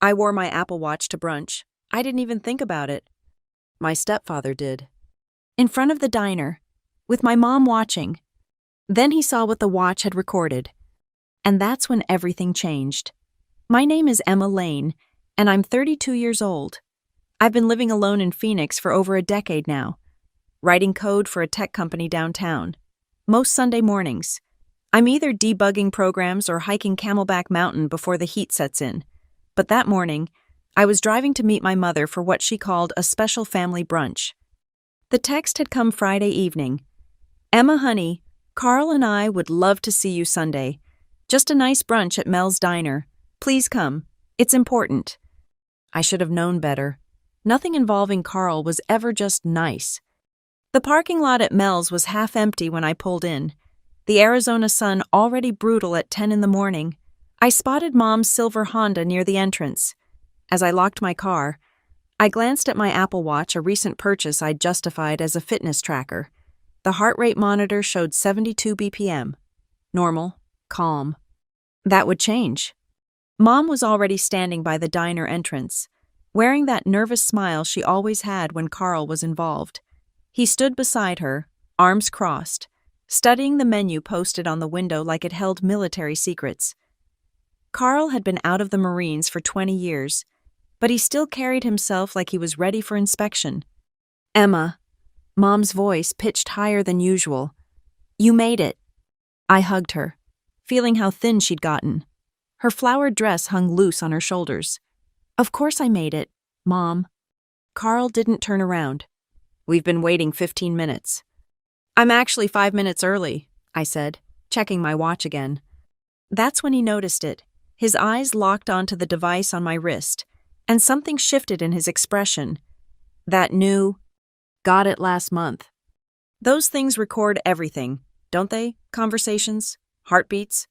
I wore my Apple Watch to brunch. I didn't even think about it. My stepfather did. In front of the diner, with my mom watching. Then he saw what the watch had recorded. And that's when everything changed. My name is Emma Lane, and I'm 32 years old. I've been living alone in Phoenix for over a decade now, writing code for a tech company downtown. Most Sunday mornings, I'm either debugging programs or hiking Camelback Mountain before the heat sets in. But that morning, I was driving to meet my mother for what she called a special family brunch. The text had come Friday evening. Emma, honey, Carl and I would love to see you Sunday. Just a nice brunch at Mel's Diner. Please come. It's important. I should have known better. Nothing involving Carl was ever just nice. The parking lot at Mel's was half empty when I pulled in. The Arizona sun already brutal at 10 in the morning. I spotted Mom's silver Honda near the entrance. As I locked my car, I glanced at my Apple Watch, a recent purchase I'd justified as a fitness tracker. The heart rate monitor showed 72 BPM. Normal, calm. That would change. Mom was already standing by the diner entrance, wearing that nervous smile she always had when Carl was involved. He stood beside her, arms crossed, studying the menu posted on the window like it held military secrets. Carl had been out of the Marines for 20 years, but he still carried himself like he was ready for inspection. Emma, Mom's voice pitched higher than usual. You made it. I hugged her, feeling how thin she'd gotten. Her flowered dress hung loose on her shoulders. Of course I made it, Mom. Carl didn't turn around. We've been waiting 15 minutes. I'm actually 5 minutes early, I said, checking my watch again. That's when he noticed it. His eyes locked onto the device on my wrist, and something shifted in his expression. That new, got it last month. Those things record everything, don't they? Conversations, heartbeats.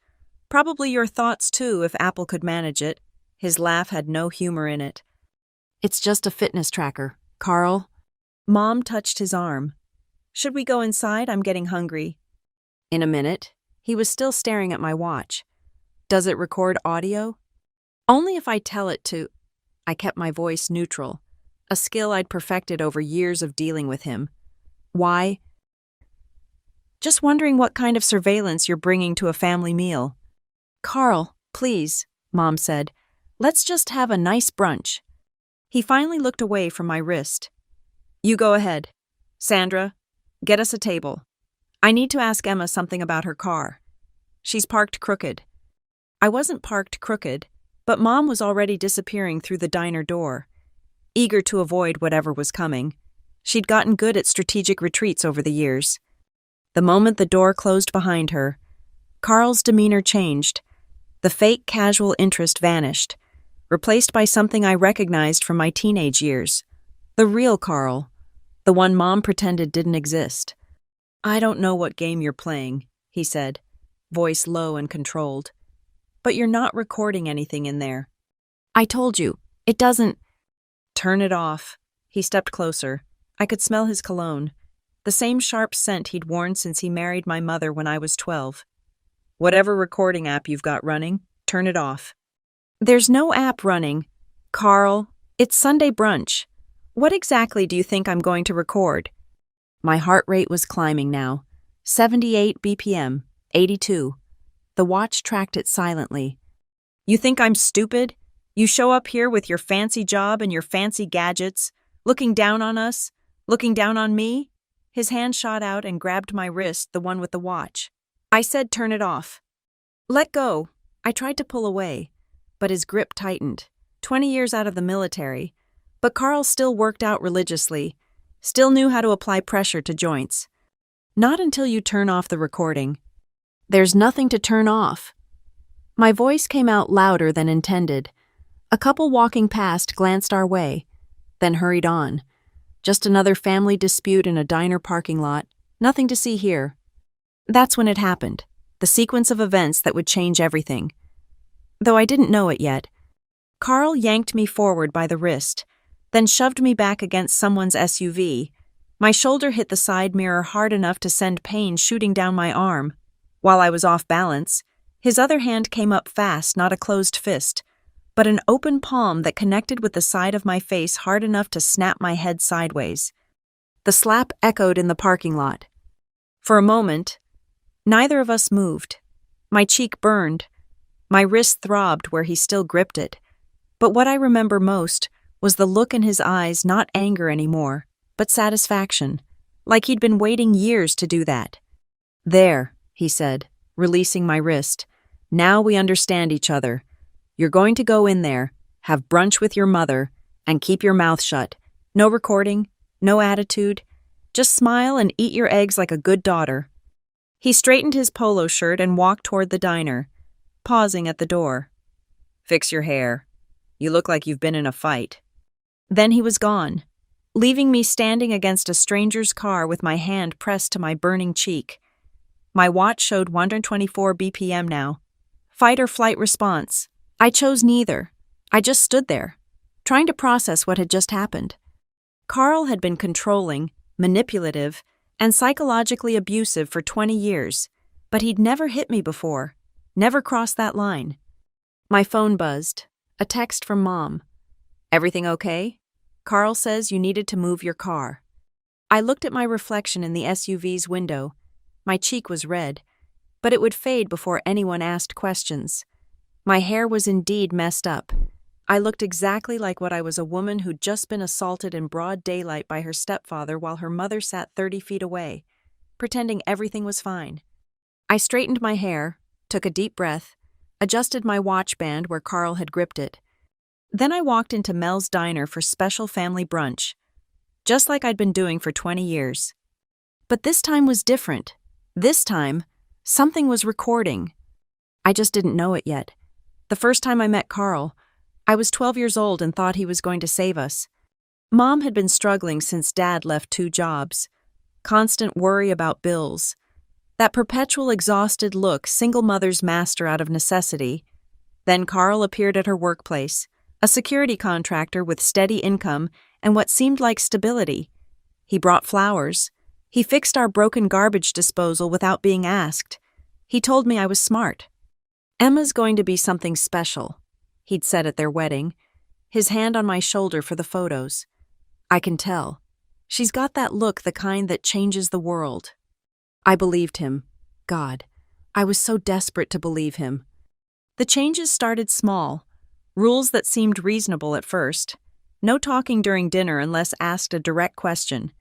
Probably your thoughts too, if Apple could manage it. His laugh had no humor in it. It's just a fitness tracker, Carl. Mom touched his arm. Should we go inside? I'm getting hungry. In a minute. He was still staring at my watch. Does it record audio? Only if I tell it to. I kept my voice neutral, a skill I'd perfected over years of dealing with him. Why? Just wondering what kind of surveillance you're bringing to a family meal. Carl, please, Mom said. Let's just have a nice brunch. He finally looked away from my wrist. You go ahead. Sandra, get us a table. I need to ask Emma something about her car. She's parked crooked. I wasn't parked crooked, but Mom was already disappearing through the diner door, eager to avoid whatever was coming. She'd gotten good at strategic retreats over the years. The moment the door closed behind her, Carl's demeanor changed. The fake casual interest vanished, replaced by something I recognized from my teenage years. The real Carl, the one Mom pretended didn't exist. I don't know what game you're playing, he said, voice low and controlled. But you're not recording anything in there. I told you, it doesn't. Turn it off. He stepped closer. I could smell his cologne, the same sharp scent he'd worn since he married my mother when I was 12. Whatever recording app you've got running, turn it off. There's no app running. Carl, it's Sunday brunch. What exactly do you think I'm going to record? My heart rate was climbing now. 78 BPM, 82. The watch tracked it silently. You think I'm stupid? You show up here with your fancy job and your fancy gadgets, looking down on us, looking down on me? His hand shot out and grabbed my wrist, the one with the watch. I said turn it off. Let go. I tried to pull away, but his grip tightened. 20 years out of the military, but Carl still worked out religiously, still knew how to apply pressure to joints. Not until you turn off the recording. There's nothing to turn off. My voice came out louder than intended. A couple walking past glanced our way, then hurried on. Just another family dispute in a diner parking lot. Nothing to see here. That's when it happened, the sequence of events that would change everything. Though I didn't know it yet. Carl yanked me forward by the wrist, then shoved me back against someone's SUV. My shoulder hit the side mirror hard enough to send pain shooting down my arm. While I was off balance, his other hand came up fast, not a closed fist. but an open palm that connected with the side of my face hard enough to snap my head sideways. The slap echoed in the parking lot. For a moment, neither of us moved. My cheek burned. My wrist throbbed where he still gripped it. But what I remember most was the look in his eyes, not anger anymore, but satisfaction, like he'd been waiting years to do that. "There," he said, releasing my wrist. "Now we understand each other. You're going to go in there, have brunch with your mother, and keep your mouth shut. No recording, no attitude. Just smile and eat your eggs like a good daughter." He straightened his polo shirt and walked toward the diner, pausing at the door. "Fix your hair. You look like you've been in a fight." Then he was gone, leaving me standing against a stranger's car with my hand pressed to my burning cheek. My watch showed 124 BPM now. Fight or flight response. I chose neither. I just stood there, trying to process what had just happened. Carl had been controlling, manipulative, and psychologically abusive for 20 years, but he'd never hit me before, never crossed that line. My phone buzzed. A text from Mom. "Everything okay? Carl says you needed to move your car." I looked at my reflection in the SUV's window. My cheek was red, but it would fade before anyone asked questions. My hair was indeed messed up. I looked exactly like what I was, a woman who'd just been assaulted in broad daylight by her stepfather while her mother sat 30 feet away, pretending everything was fine. I straightened my hair, took a deep breath, adjusted my watch band where Carl had gripped it. Then I walked into Mel's diner for special family brunch, just like I'd been doing for 20 years. But this time was different. This time, something was recording. I just didn't know it yet. The first time I met Carl, I was 12 years old and thought he was going to save us. Mom had been struggling since Dad left 2 jobs. Constant worry about bills. That perpetual exhausted look single mothers master out of necessity. Then Carl appeared at her workplace, a security contractor with steady income and what seemed like stability. He brought flowers. He fixed our broken garbage disposal without being asked. He told me I was smart. "Emma's going to be something special," he'd said at their wedding, his hand on my shoulder for the photos. "I can tell. She's got that look, the kind that changes the world." I believed him. God, I was so desperate to believe him. The changes started small, rules that seemed reasonable at first. No talking during dinner unless asked a direct question.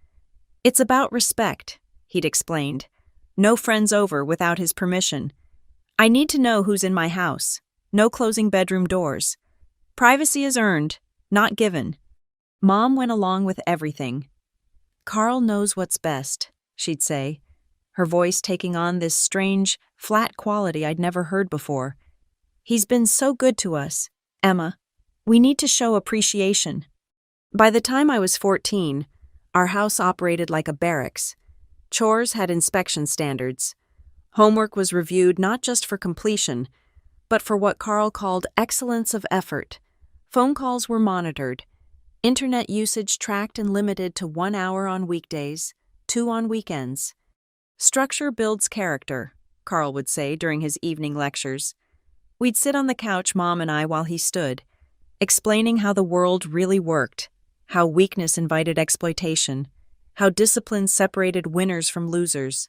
"It's about respect," he'd explained. "No friends over without his permission. I need to know who's in my house. No closing bedroom doors. Privacy is earned, not given." Mom went along with everything. "Carl knows what's best," she'd say, her voice taking on this strange, flat quality I'd never heard before. "He's been so good to us, Emma. We need to show appreciation." By the time I was 14, our house operated like a barracks. Chores had inspection standards. Homework was reviewed not just for completion, but for what Carl called excellence of effort. Phone calls were monitored. Internet usage tracked and limited to 1 hour on weekdays, 2 on weekends. "Structure builds character," Carl would say during his evening lectures. We'd sit on the couch, Mom and I, while he stood, explaining how the world really worked, how weakness invited exploitation, how discipline separated winners from losers,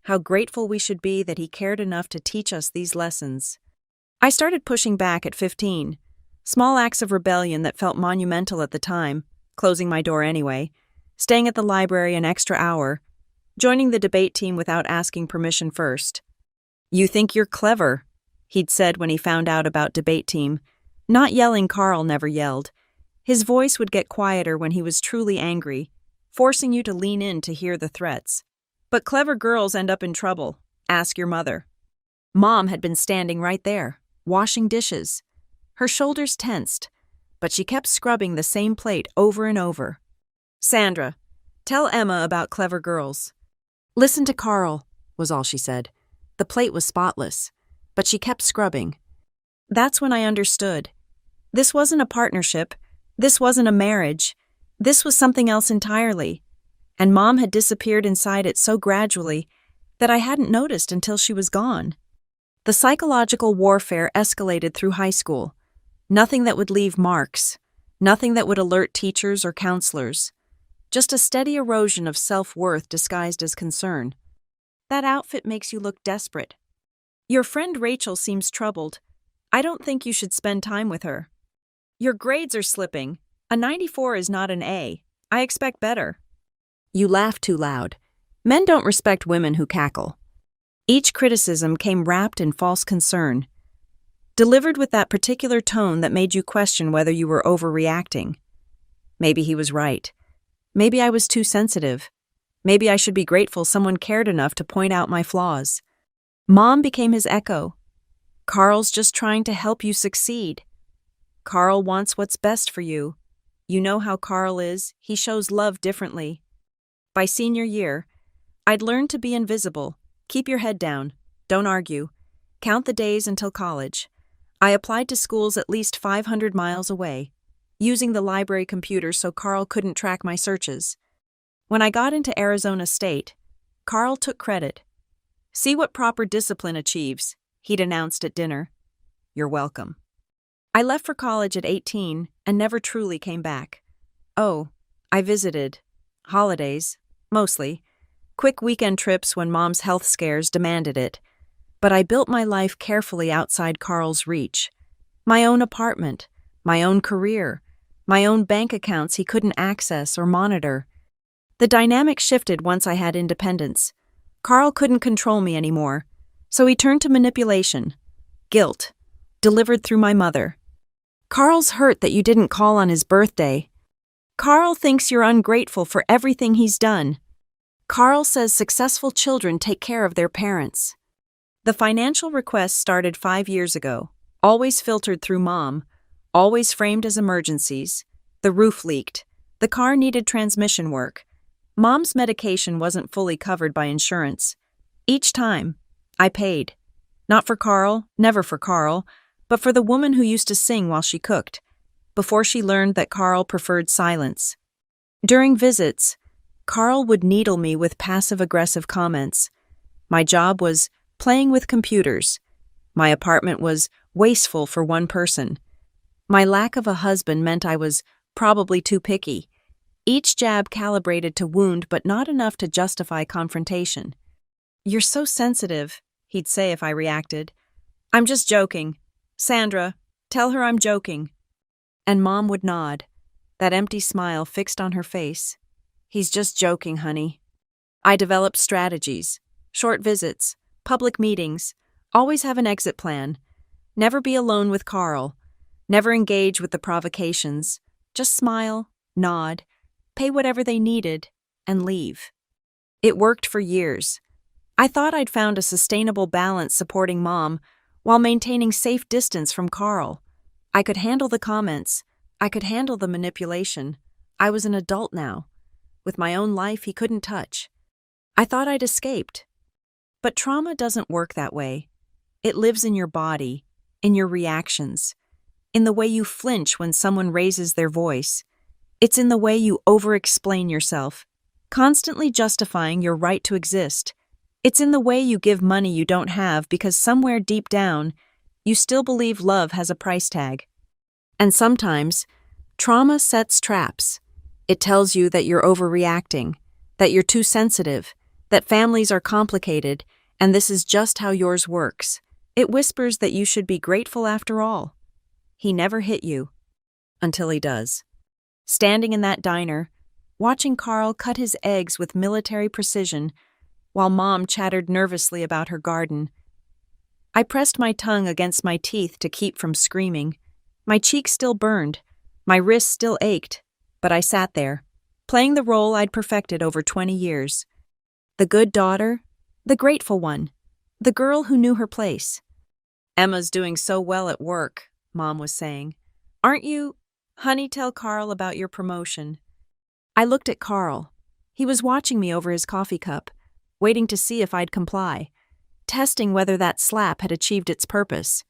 how grateful we should be that he cared enough to teach us these lessons. I started pushing back at 15, small acts of rebellion that felt monumental at the time, closing my door anyway, staying at the library an extra hour, joining the debate team without asking permission first. "You think you're clever," he'd said when he found out about debate team. Not yelling, Carl never yelled. His voice would get quieter when he was truly angry, forcing you to lean in to hear the threats. "But clever girls end up in trouble. Ask your mother." Mom had been standing right there, washing dishes. Her shoulders tensed, but she kept scrubbing the same plate over and over. "Sandra, tell Emma about clever girls." "Listen to Carl," was all she said. The plate was spotless, but she kept scrubbing. That's when I understood. This wasn't a partnership. This wasn't a marriage. This was something else entirely. And Mom had disappeared inside it so gradually that I hadn't noticed until she was gone. The psychological warfare escalated through high school. Nothing that would leave marks. Nothing that would alert teachers or counselors. Just a steady erosion of self-worth disguised as concern. That outfit makes you look desperate. Your friend Rachel seems troubled. I don't think you should spend time with her. Your grades are slipping. A 94 is not an A. I expect better. You laugh too loud. Men don't respect women who cackle. Each criticism came wrapped in false concern, delivered with that particular tone that made you question whether you were overreacting. Maybe he was right. Maybe I was too sensitive. Maybe I should be grateful someone cared enough to point out my flaws. Mom became his echo. Carl's just trying to help you succeed. Carl wants what's best for you. You know how Carl is. He shows love differently. By senior year, I'd learned to be invisible. Keep your head down. Don't argue. Count the days until college. I applied to schools at least 500 miles away, using the library computer so Carl couldn't track my searches. When I got into Arizona State, Carl took credit. See what proper discipline achieves, he'd announced at dinner. You're welcome. I left for college at 18 and never truly came back. Oh, I visited. Holidays, mostly. Quick weekend trips when Mom's health scares demanded it. But I built my life carefully outside Carl's reach. My own apartment, my own career, my own bank accounts he couldn't access or monitor. The dynamic shifted once I had independence. Carl couldn't control me anymore, so he turned to manipulation, guilt, delivered through my mother. Carl's hurt that you didn't call on his birthday. Carl thinks you're ungrateful for everything he's done. Carl says successful children take care of their parents. The financial requests started 5 years ago, always filtered through Mom, always framed as emergencies. The roof leaked. The car needed transmission work. Mom's medication wasn't fully covered by insurance. Each time, I paid. Not for Carl, never for Carl, but for the woman who used to sing while she cooked, before she learned that Carl preferred silence. During visits, Carl would needle me with passive-aggressive comments. My job was playing with computers. My apartment was wasteful for one person. My lack of a husband meant I was probably too picky. Each jab calibrated to wound but not enough to justify confrontation. You're so sensitive, he'd say if I reacted. I'm just joking. Sandra, tell her I'm joking. And Mom would nod, that empty smile fixed on her face. He's just joking, honey. I developed strategies, short visits, public meetings, always have an exit plan. Never be alone with Carl. Never engage with the provocations. Just smile, nod, pay whatever they needed, and leave. It worked for years. I thought I'd found a sustainable balance supporting Mom while maintaining safe distance from Carl. I could handle the comments. I could handle the manipulation. I was an adult now. With my own life he couldn't touch. I thought I'd escaped. But trauma doesn't work that way. It lives in your body, in your reactions, in the way you flinch when someone raises their voice. It's in the way you over-explain yourself, constantly justifying your right to exist. It's in the way you give money you don't have because somewhere deep down, you still believe love has a price tag. And sometimes, trauma sets traps. It tells you that you're overreacting, that you're too sensitive, that families are complicated, and this is just how yours works. It whispers that you should be grateful after all. He never hit you. Until he does. Standing in that diner, watching Carl cut his eggs with military precision, while Mom chattered nervously about her garden. I pressed my tongue against my teeth to keep from screaming. My cheeks still burned. My wrists still ached. But I sat there, playing the role I'd perfected over 20 years. The good daughter, the grateful one, the girl who knew her place. Emma's doing so well at work, Mom was saying. Aren't you? Honey, tell Carl about your promotion. I looked at Carl. He was watching me over his coffee cup, waiting to see if I'd comply, testing whether that slap had achieved its purpose.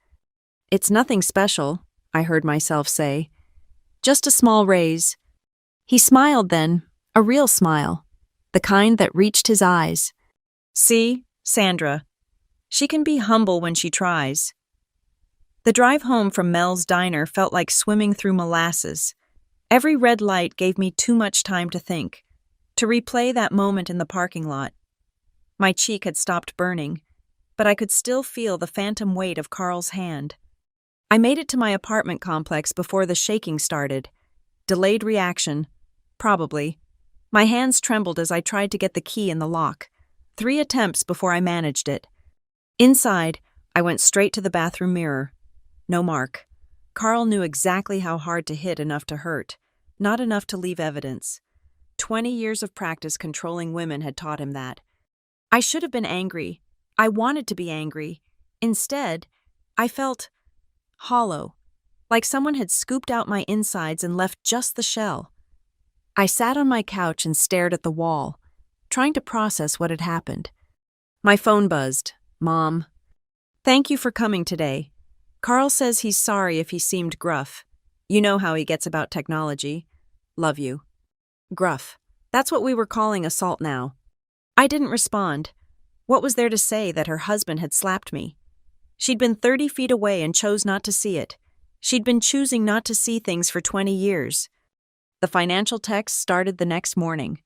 It's nothing special, I heard myself say. Just a small raise. He smiled then, a real smile, the kind that reached his eyes. See, Sandra, she can be humble when she tries. The drive home from Mel's diner felt like swimming through molasses. Every red light gave me too much time to think, to replay that moment in the parking lot. My cheek had stopped burning, but I could still feel the phantom weight of Carl's hand. I made it to my apartment complex before the shaking started. Delayed reaction, probably. My hands trembled as I tried to get the key in the lock. 3 attempts before I managed it. Inside, I went straight to the bathroom mirror. No mark. Carl knew exactly how hard to hit enough to hurt, not enough to leave evidence. 20 years of practice controlling women had taught him that. I should have been angry. I wanted to be angry. Instead, I felt hollow, like someone had scooped out my insides and left just the shell. I sat on my couch and stared at the wall, trying to process what had happened. My phone buzzed. Mom. Thank you for coming today. Carl says he's sorry if he seemed gruff. You know how he gets about technology. Love you. Gruff. That's what we were calling assault now. I didn't respond. What was there to say that her husband had slapped me? She'd been 30 feet away and chose not to see it. She'd been choosing not to see things for 20 years. The financial text started the next morning.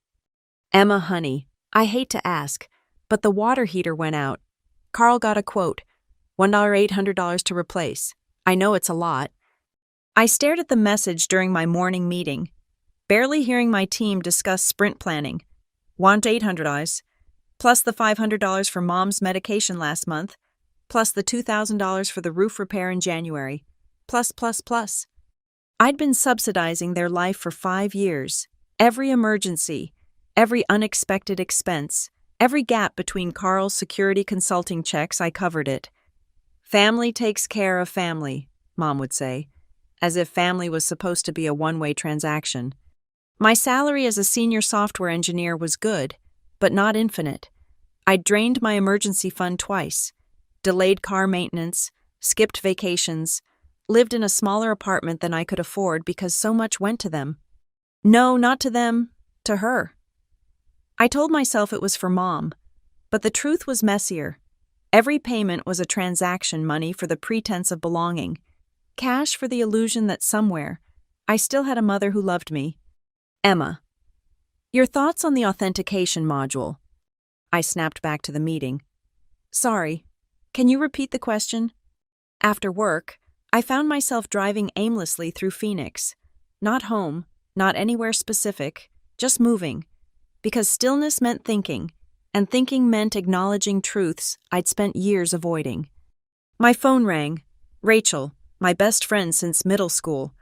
Emma, honey, I hate to ask, but the water heater went out. Carl got a quote, $1,800 to replace. I know it's a lot. I stared at the message during my morning meeting, barely hearing my team discuss sprint planning. Want $800, plus the $500 for Mom's medication last month, plus the $2,000 for the roof repair in January, plus. I'd been subsidizing their life for 5 years. Every emergency, every unexpected expense, every gap between Carl's security consulting checks, I covered it. Family takes care of family, Mom would say, as if family was supposed to be a one-way transaction. My salary as a senior software engineer was good, but not infinite. I'd drained my emergency fund twice, delayed car maintenance, skipped vacations, lived in a smaller apartment than I could afford because so much went to them. No, not to them, to her. I told myself it was for Mom, but the truth was messier. Every payment was a transaction money for the pretense of belonging, cash for the illusion that somewhere I still had a mother who loved me. Emma, your thoughts on the authentication module? I snapped back to the meeting. Sorry, can you repeat the question? After work, I found myself driving aimlessly through Phoenix. Not home, not anywhere specific, just moving. Because stillness meant thinking, and thinking meant acknowledging truths I'd spent years avoiding. My phone rang. Rachel, my best friend since middle school,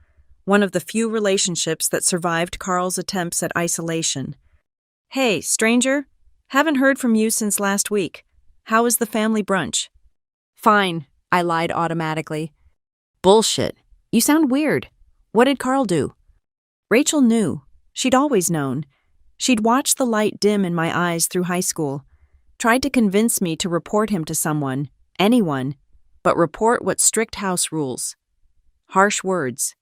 one of the few relationships that survived Carl's attempts at isolation. Hey, stranger, haven't heard from you since last week. How is the family brunch? Fine, I lied automatically. Bullshit. You sound weird. What did Carl do? Rachel knew. She'd always known. She'd watched the light dim in my eyes through high school, tried to convince me to report him to someone, anyone, but report what strict house rules. Harsh words.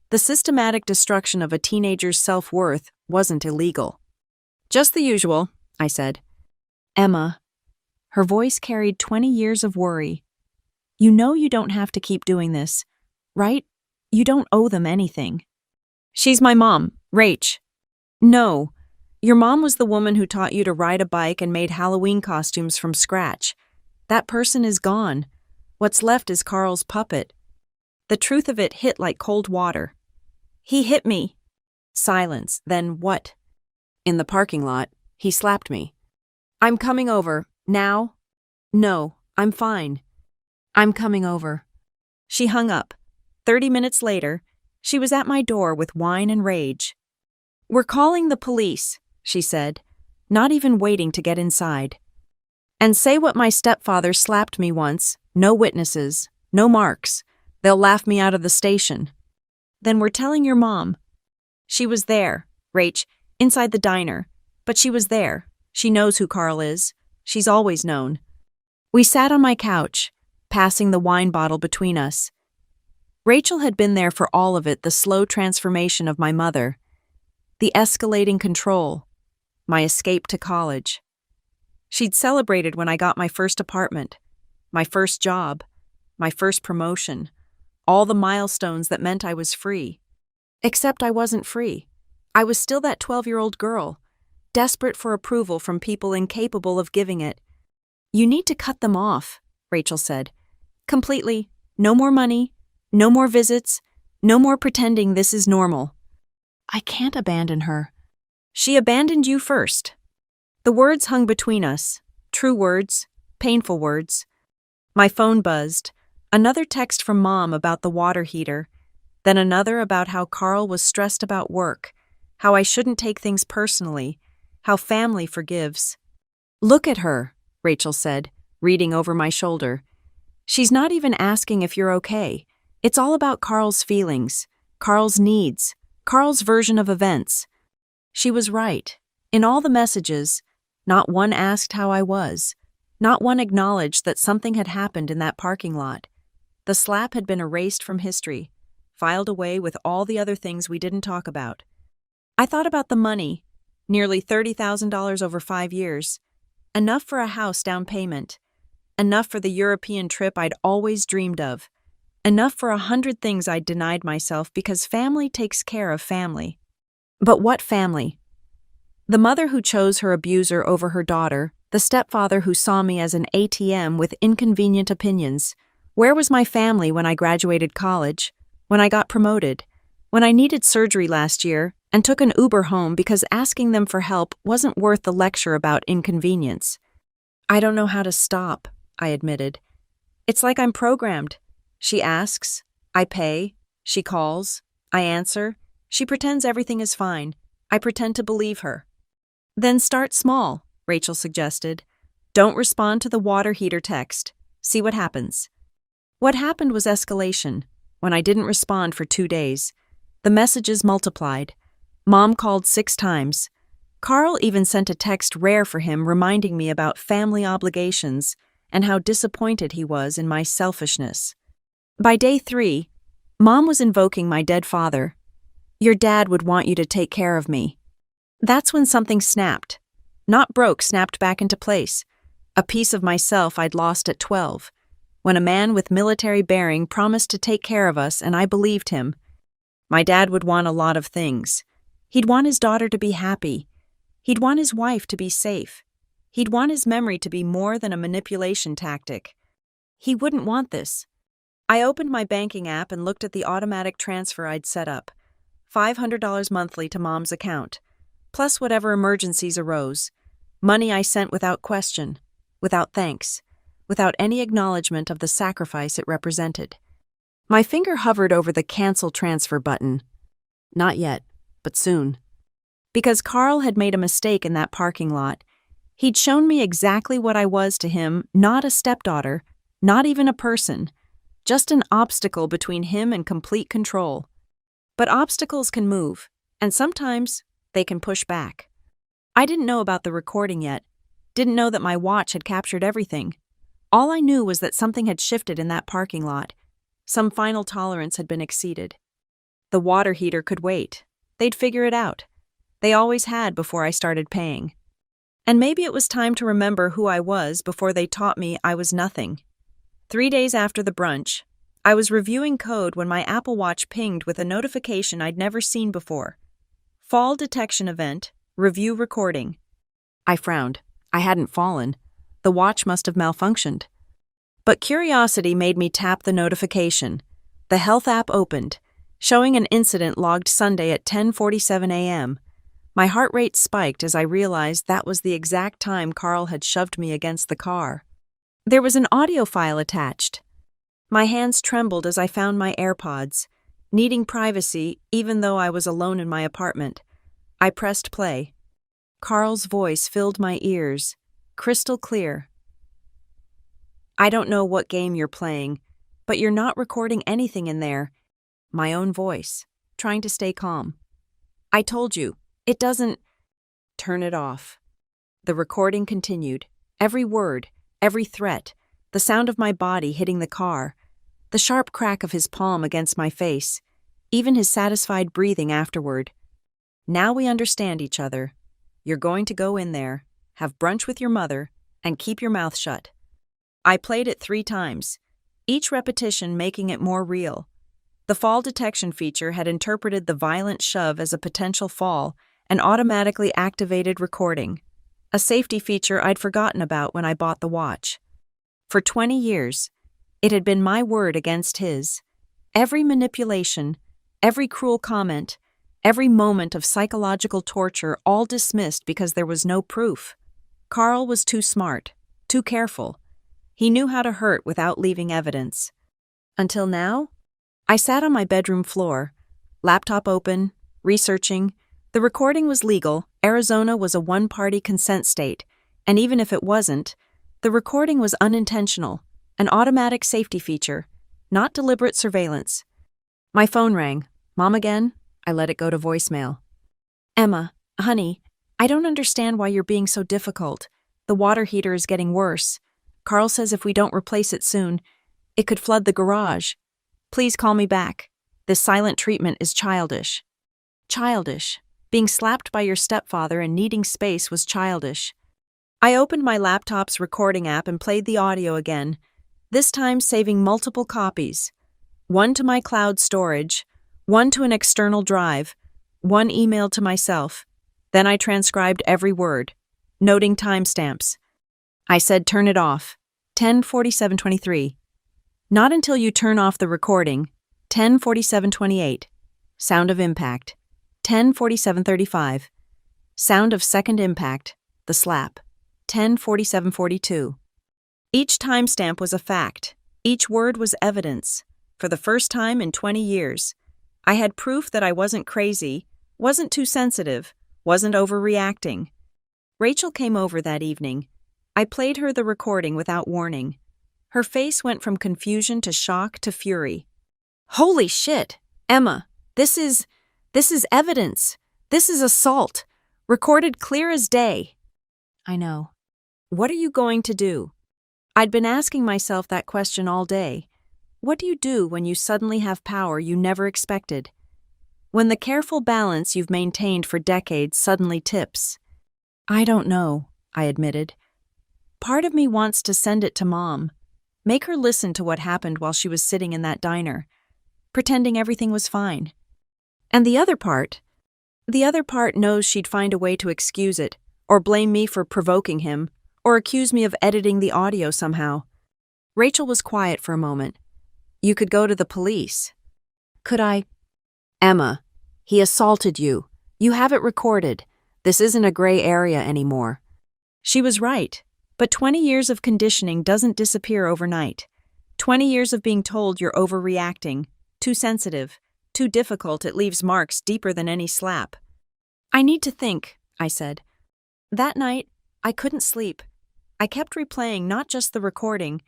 The systematic destruction of a teenager's self-worth wasn't illegal. Just the usual, I said. Emma. Her voice carried 20 years of worry. You know you don't have to keep doing this, right? You don't owe them anything. She's my mom, Rach. No, your mom was the woman who taught you to ride a bike and made Halloween costumes from scratch. That person is gone. What's left is Carl's puppet. The truth of it hit like cold water. He hit me. Silence, then what? In the parking lot, he slapped me. I'm coming over. Now? No, I'm fine. I'm coming over. She hung up. 30 minutes later, she was at my door with wine and rage. We're calling the police, she said, not even waiting to get inside. And say what my stepfather slapped me once, no witnesses, no marks. They'll laugh me out of the station. Then we're telling your mom. She was there, Rach, inside the diner. But she was there. She knows who Carl is. She's always known. We sat on my couch, passing the wine bottle between us. Rachel had been there for all of it, the slow transformation of my mother, the escalating control, my escape to college. She'd celebrated when I got my first apartment, my first job, my first promotion, all the milestones that meant I was free. Except I wasn't free. I was still that 12-year-old girl, desperate for approval from people incapable of giving it. "You need to cut them off," Rachel said. "Completely. No more money, no more visits, no more pretending this is normal." "I can't abandon her." "She abandoned you first." The words hung between us, true words, painful words. My phone buzzed. Another text from Mom about the water heater, then another about how Carl was stressed about work, how I shouldn't take things personally, how family forgives. "Look at her," Rachel said, reading over my shoulder. "She's not even asking if you're okay. It's all about Carl's feelings, Carl's needs, Carl's version of events." She was right. In all the messages, not one asked how I was. Not one acknowledged that something had happened in that parking lot. The slap had been erased from history, filed away with all the other things we didn't talk about. I thought about the money, nearly $30,000 over 5 years, enough for a house down payment, enough for the European trip I'd always dreamed of, enough for 100 things I'd denied myself because family takes care of family. But what family? The mother who chose her abuser over her daughter, the stepfather who saw me as an ATM with inconvenient opinions. Where was my family when I graduated college, when I got promoted, when I needed surgery last year and took an Uber home because asking them for help wasn't worth the lecture about inconvenience? "I don't know how to stop," I admitted. "It's like I'm programmed. She asks, I pay, she calls, I answer, she pretends everything is fine, I pretend to believe her." "Then start small," Rachel suggested. "Don't respond to the water heater text. See what happens." What happened was escalation. When I didn't respond for 2 days, the messages multiplied. Mom called 6 times. Carl even sent a text rare for him reminding me about family obligations and how disappointed he was in my selfishness. By day 3, Mom was invoking my dead father. "Your dad would want you to take care of me." That's when something snapped. Not broke, snapped back into place. A piece of myself I'd lost at 12. When a man with military bearing promised to take care of us and I believed him. My dad would want a lot of things. He'd want his daughter to be happy. He'd want his wife to be safe. He'd want his memory to be more than a manipulation tactic. He wouldn't want this. I opened my banking app and looked at the automatic transfer I'd set up. $500 monthly to Mom's account, plus whatever emergencies arose. Money I sent without question, without thanks, without any acknowledgement of the sacrifice it represented. My finger hovered over the cancel transfer button. Not yet, but soon. Because Carl had made a mistake in that parking lot. He'd shown me exactly what I was to him, not a stepdaughter, not even a person, just an obstacle between him and complete control. But obstacles can move, and sometimes they can push back. I didn't know about the recording yet, didn't know that my watch had captured everything. All I knew was that something had shifted in that parking lot. Some final tolerance had been exceeded. The water heater could wait. They'd figure it out. They always had before I started paying. And maybe it was time to remember who I was before they taught me I was nothing. 3 days after the brunch, I was reviewing code when my Apple Watch pinged with a notification I'd never seen before. Fall detection event, review recording. I frowned. I hadn't fallen. The watch must have malfunctioned. But curiosity made me tap the notification. The health app opened, showing an incident logged Sunday at 10:47 a.m. My heart rate spiked as I realized that was the exact time Carl had shoved me against the car. There was an audio file attached. My hands trembled as I found my AirPods, needing privacy even though I was alone in my apartment. I pressed play. Carl's voice filled my ears, crystal clear. "I don't know what game you're playing, but you're not recording anything in there." My own voice, trying to stay calm. "I told you, it doesn't..." "Turn it off." The recording continued. Every word, every threat, the sound of my body hitting the car, the sharp crack of his palm against my face, even his satisfied breathing afterward. "Now we understand each other. You're going to go in there, have brunch with your mother, and keep your mouth shut." I played it 3 times. each repetition making it more real. The fall detection feature had interpreted the violent shove as a potential fall and automatically activated recording, a safety feature I'd forgotten about when I bought the watch. For 20 years, it had been my word against his. Every manipulation, every cruel comment, every moment of psychological torture all dismissed because there was no proof. Carl was too smart, too careful. He knew how to hurt without leaving evidence. Until now, I sat on my bedroom floor, laptop open, researching. The recording was legal. Arizona was a one-party consent state, and even if it wasn't, the recording was unintentional, an automatic safety feature, not deliberate surveillance. My phone rang. Mom again? I let it go to voicemail. Emma, honey, I don't understand why you're being so difficult. The water heater is getting worse. Carl says if we don't replace it soon, it could flood the garage. Please call me back. This silent treatment is childish. Childish. Being slapped by your stepfather and needing space was childish. I opened my laptop's recording app and played the audio again, this time saving multiple copies. One to my cloud storage, one to an external drive, one emailed to myself. Then I transcribed every word, noting timestamps. I said turn it off, 10:47:23. Not until you turn off the recording, 10:47:28. Sound of impact, 10:47:35. Sound of second impact, the slap, 10:47:42. Each timestamp was a fact. Each word was evidence. For the first time in 20 years, I had proof that I wasn't crazy, wasn't too sensitive, wasn't overreacting. Rachel came over that evening. I played her the recording without warning. Her face went from confusion to shock to fury. Holy shit, Emma, this is evidence. This is assault, recorded clear as day. I know. What are you going to do? I'd been asking myself that question all day. What do you do when you suddenly have power you never expected? When the careful balance you've maintained for decades suddenly tips? I don't know, I admitted. Part of me wants to send it to Mom. Make her listen to what happened while she was sitting in that diner, pretending everything was fine. And the other part knows she'd find a way to excuse it, or blame me for provoking him, or accuse me of editing the audio somehow. Rachel was quiet for a moment. You could go to the police. Could I? Emma, he assaulted you. You have it recorded. This isn't a gray area anymore. She was right. But 20 years of conditioning doesn't disappear overnight. 20 years of being told you're overreacting, too sensitive, too difficult, it leaves marks deeper than any slap. I need to think, I said. That night, I couldn't sleep. I kept replaying not just the recording,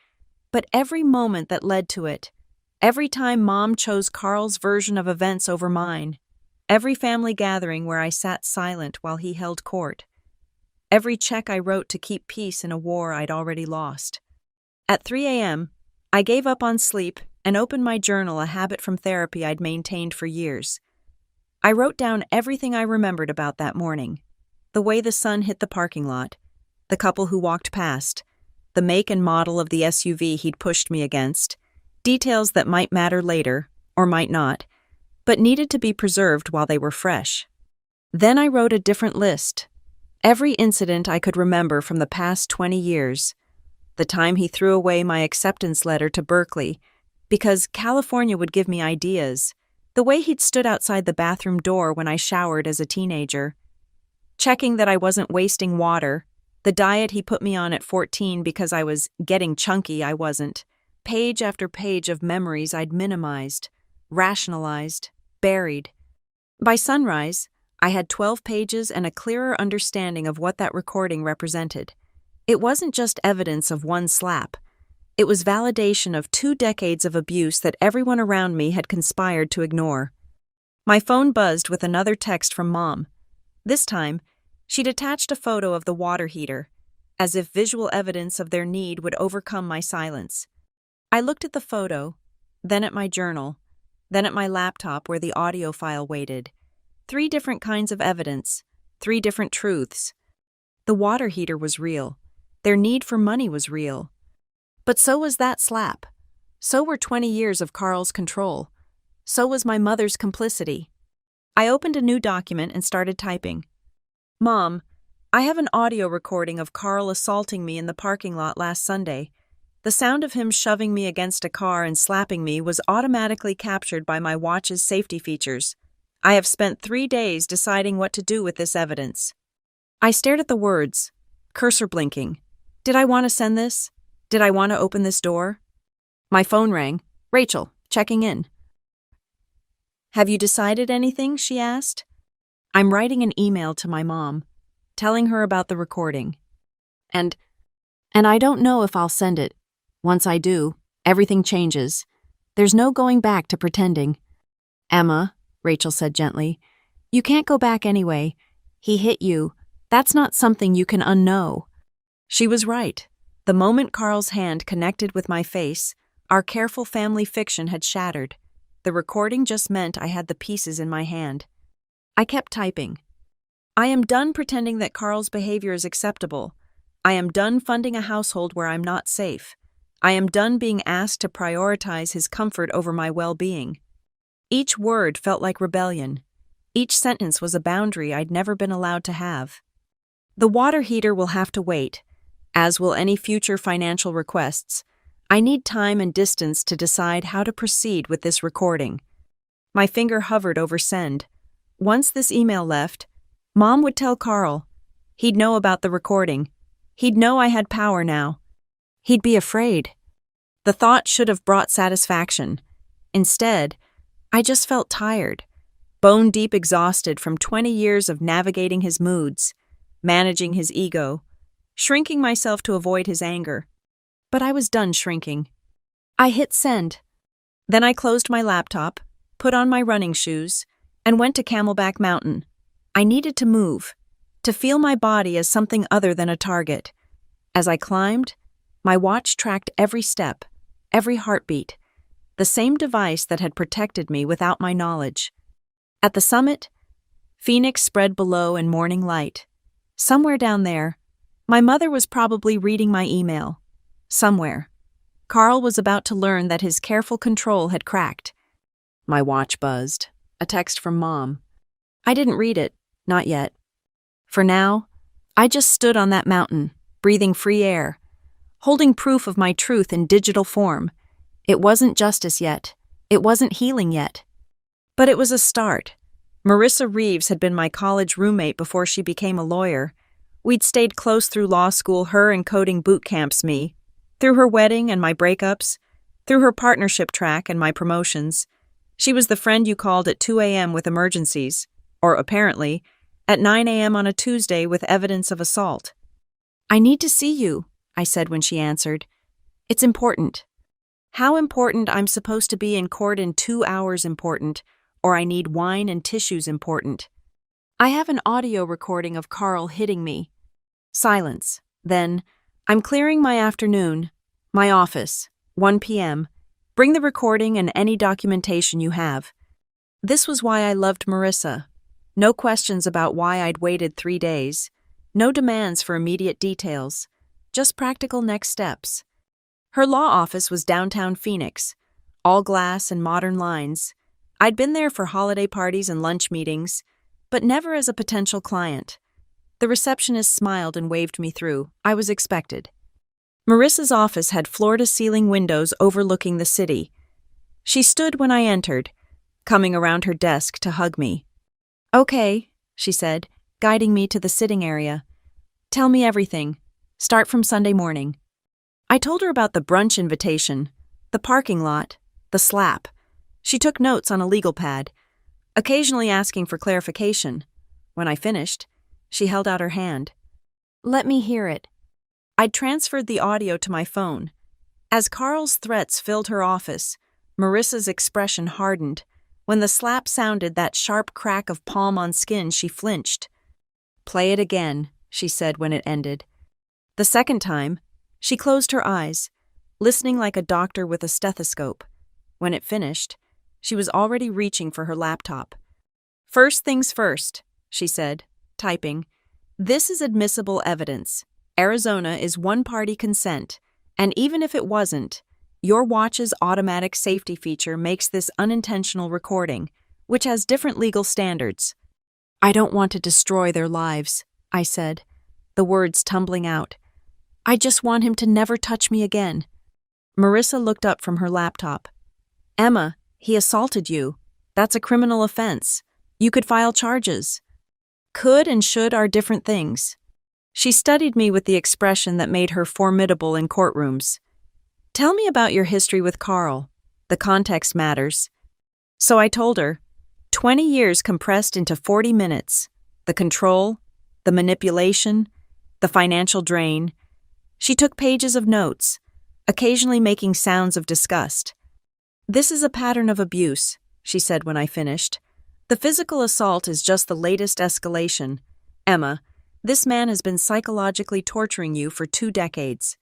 but every moment that led to it. Every time Mom chose Carl's version of events over mine. Every family gathering where I sat silent while he held court. Every check I wrote to keep peace in a war I'd already lost. At 3 a.m., I gave up on sleep and opened my journal, a habit from therapy I'd maintained for years. I wrote down everything I remembered about that morning. The way the sun hit the parking lot, the couple who walked past, the make and model of the SUV he'd pushed me against, details that might matter later, or might not, but needed to be preserved while they were fresh. Then I wrote a different list. Every incident I could remember from the past 20 years. The time he threw away my acceptance letter to Berkeley because California would give me ideas. The way he'd stood outside the bathroom door when I showered as a teenager. Checking that I wasn't wasting water. The diet he put me on at 14 because I was getting chunky, I wasn't. Page after page of memories I'd minimized, rationalized, buried. By sunrise, I had 12 pages and a clearer understanding of what that recording represented. It wasn't just evidence of one slap. It was validation of 2 decades of abuse that everyone around me had conspired to ignore. My phone buzzed with another text from Mom. This time, she'd attached a photo of the water heater, as if visual evidence of their need would overcome my silence. I looked at the photo, then at my journal, then at my laptop where the audio file waited. 3 different kinds of evidence, 3 different truths. The water heater was real. Their need for money was real. But so was that slap. So were 20 years of Carl's control. So was my mother's complicity. I opened a new document and started typing. Mom, I have an audio recording of Carl assaulting me in the parking lot last Sunday. The sound of him shoving me against a car and slapping me was automatically captured by my watch's safety features. I have spent 3 days deciding what to do with this evidence. I stared at the words, cursor blinking. Did I want to send this? Did I want to open this door? My phone rang. Rachel, checking in. Have you decided anything? She asked. I'm writing an email to my mom, telling her about the recording. And I don't know if I'll send it. Once I do, everything changes. There's no going back to pretending. Emma, Rachel said gently, you can't go back anyway. He hit you. That's not something you can unknow. She was right. The moment Carl's hand connected with my face, our careful family fiction had shattered. The recording just meant I had the pieces in my hand. I kept typing. I am done pretending that Carl's behavior is acceptable. I am done funding a household where I'm not safe. I am done being asked to prioritize his comfort over my well-being. Each word felt like rebellion. Each sentence was a boundary I'd never been allowed to have. The water heater will have to wait, as will any future financial requests. I need time and distance to decide how to proceed with this recording. My finger hovered over send. Once this email left, Mom would tell Carl. He'd know about the recording. He'd know I had power now. He'd be afraid. The thought should have brought satisfaction. Instead, I just felt tired, bone-deep exhausted from 20 years of navigating his moods, managing his ego, shrinking myself to avoid his anger. But I was done shrinking. I hit send. Then I closed my laptop, put on my running shoes, and went to Camelback Mountain. I needed to move, to feel my body as something other than a target. As I climbed, my watch tracked every step, every heartbeat, the same device that had protected me without my knowledge. At the summit, Phoenix spread below in morning light. Somewhere down there, my mother was probably reading my email. Somewhere, Carl was about to learn that his careful control had cracked. My watch buzzed. A text from Mom. I didn't read it, not yet. For now, I just stood on that mountain, breathing free air, holding proof of my truth in digital form. It wasn't justice yet. It wasn't healing yet. But it was a start. Marissa Reeves had been my college roommate before she became a lawyer. We'd stayed close through law school, her and coding boot camps me, through her wedding and my breakups, through her partnership track and my promotions. She was the friend you called at 2 a.m. with emergencies, or apparently, at 9 a.m. on a Tuesday with evidence of assault. I need to see you, I said when she answered. It's important. How important I'm supposed to be in court in 2 hours important, or I need wine and tissues important. I have an audio recording of Carl hitting me. Silence. Then, I'm clearing my afternoon. My office. 1 p.m. Bring the recording and any documentation you have. This was why I loved Marissa. No questions about why I'd waited 3 days. No demands for immediate details. Just practical next steps. Her law office was downtown Phoenix, all glass and modern lines. I'd been there for holiday parties and lunch meetings, but never as a potential client. The receptionist smiled and waved me through. I was expected. Marissa's office had floor-to-ceiling windows overlooking the city. She stood when I entered, coming around her desk to hug me. Okay, she said, guiding me to the sitting area. Tell me everything. Start from Sunday morning. I told her about the brunch invitation, the parking lot, the slap. She took notes on a legal pad, occasionally asking for clarification. When I finished, she held out her hand. Let me hear it. I'd transferred the audio to my phone. As Carl's threats filled her office, Marissa's expression hardened. When the slap sounded that sharp crack of palm on skin, she flinched. Play it again, she said when it ended. The second time, she closed her eyes, listening like a doctor with a stethoscope. When it finished, she was already reaching for her laptop. First things first, she said, typing. This is admissible evidence. Arizona is one-party consent, and even if it wasn't, Your watch's automatic safety feature makes this unintentional recording, which has different legal standards. I don't want to destroy their lives, I said, the words tumbling out. I just want him to never touch me again. Marissa looked up from her laptop. Emma, he assaulted you. That's a criminal offense. You could file charges. Could and should are different things. She studied me with the expression that made her formidable in courtrooms. Tell me about your history with Carl. The context matters. So I told her, 20 years compressed into 40 minutes. The control, the manipulation, the financial drain. She took pages of notes, occasionally making sounds of disgust. This is a pattern of abuse, she said when I finished. The physical assault is just the latest escalation. Emma, this man has been psychologically torturing you for 2 decades.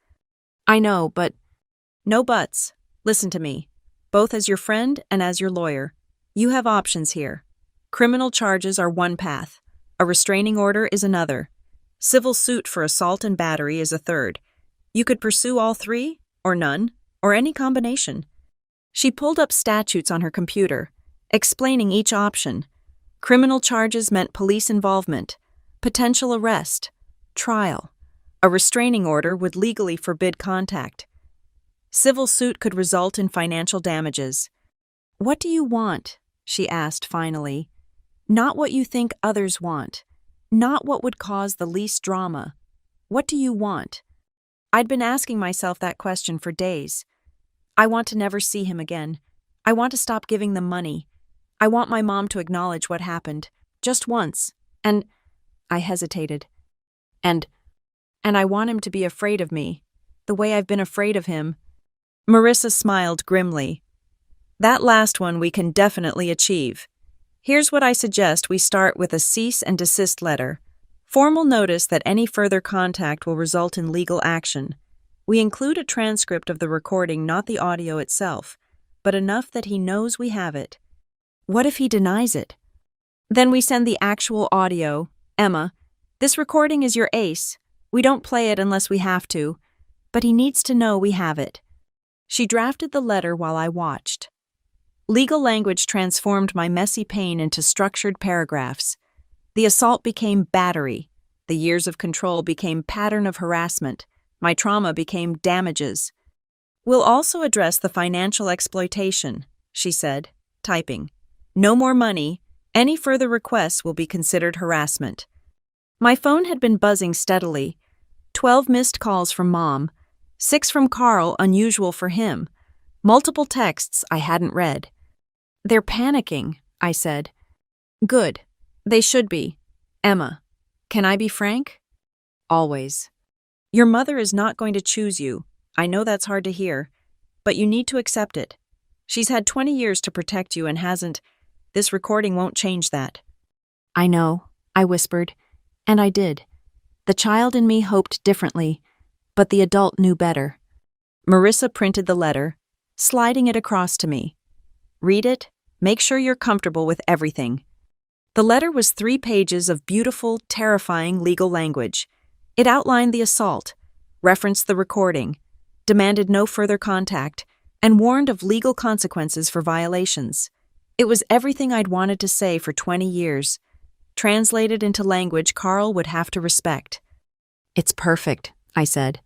I know, but... No buts. Listen to me. Both as your friend and as your lawyer. You have options here. Criminal charges are one path. A restraining order is another. Civil suit for assault and battery is a third. You could pursue all 3, or none, or any combination. She pulled up statutes on her computer, explaining each option. Criminal charges meant police involvement, potential arrest, trial. A restraining order would legally forbid contact. Civil suit could result in financial damages. What do you want? She asked finally. Not what you think others want. Not what would cause the least drama. What do you want? I'd been asking myself that question for days. I want to never see him again. I want to stop giving them money. I want my mom to acknowledge what happened, just once. And I hesitated. And I want him to be afraid of me, the way I've been afraid of him. Marissa smiled grimly. That last one we can definitely achieve. Here's what I suggest we start with a cease and desist letter. Formal notice that any further contact will result in legal action. We include a transcript of the recording, not the audio itself, but enough that he knows we have it. What if he denies it? Then we send the actual audio. Emma, this recording is your ace. We don't play it unless we have to, but he needs to know we have it. She drafted the letter while I watched. Legal language transformed my messy pain into structured paragraphs. The assault became battery. The years of control became pattern of harassment. My trauma became damages. We'll also address the financial exploitation, she said, typing. No more money. Any further requests will be considered harassment. My phone had been buzzing steadily. 12 missed calls from Mom. 6 from Carl, unusual for him. Multiple texts I hadn't read. They're panicking, I said. Good. They should be. Emma, can I be frank? Always. Your mother is not going to choose you. I know that's hard to hear, but you need to accept it. She's had 20 years to protect you and hasn't. This recording won't change that. I know, I whispered, and I did. The child in me hoped differently, but the adult knew better. Marissa printed the letter, sliding it across to me. Read it. Make sure you're comfortable with everything. The letter was 3 pages of beautiful, terrifying legal language. It outlined the assault, referenced the recording, demanded no further contact, and warned of legal consequences for violations. It was everything I'd wanted to say for 20 years, translated into language Carl would have to respect. It's perfect, I said.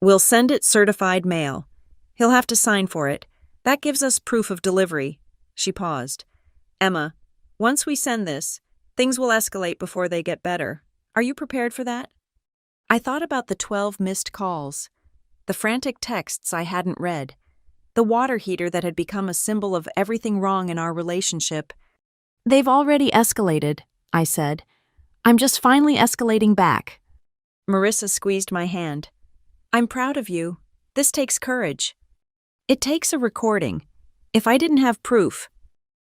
We'll send it certified mail. He'll have to sign for it. That gives us proof of delivery. She paused. Emma, once we send this, things will escalate before they get better. Are you prepared for that? I thought about the 12 missed calls, the frantic texts I hadn't read, the water heater that had become a symbol of everything wrong in our relationship. They've already escalated, I said. I'm just finally escalating back. Marissa squeezed my hand. I'm proud of you. This takes courage. It takes a recording. If I didn't have proof...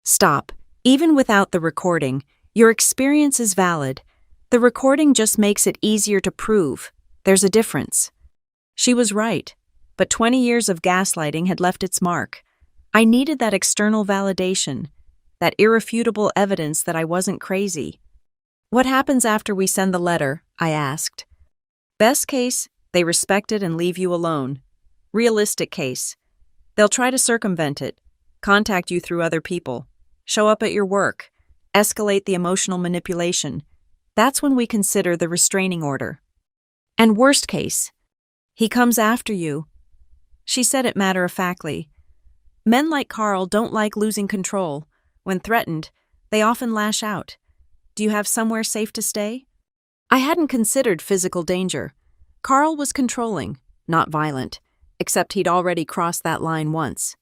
Stop. Even without the recording, your experience is valid. The recording just makes it easier to prove. There's a difference. She was right, but 20 years of gaslighting had left its mark. I needed that external validation, that irrefutable evidence that I wasn't crazy. What happens after we send the letter? I asked. Best case, they respect it and leave you alone. Realistic case, They'll try to circumvent it, contact you through other people, show up at your work, escalate the emotional manipulation. That's when we consider the restraining order. And worst case, he comes after you. She said it matter-of-factly. Men like Carl don't like losing control. When threatened, they often lash out. Do you have somewhere safe to stay? I hadn't considered physical danger. Carl was controlling, not violent, except he'd already crossed that line once.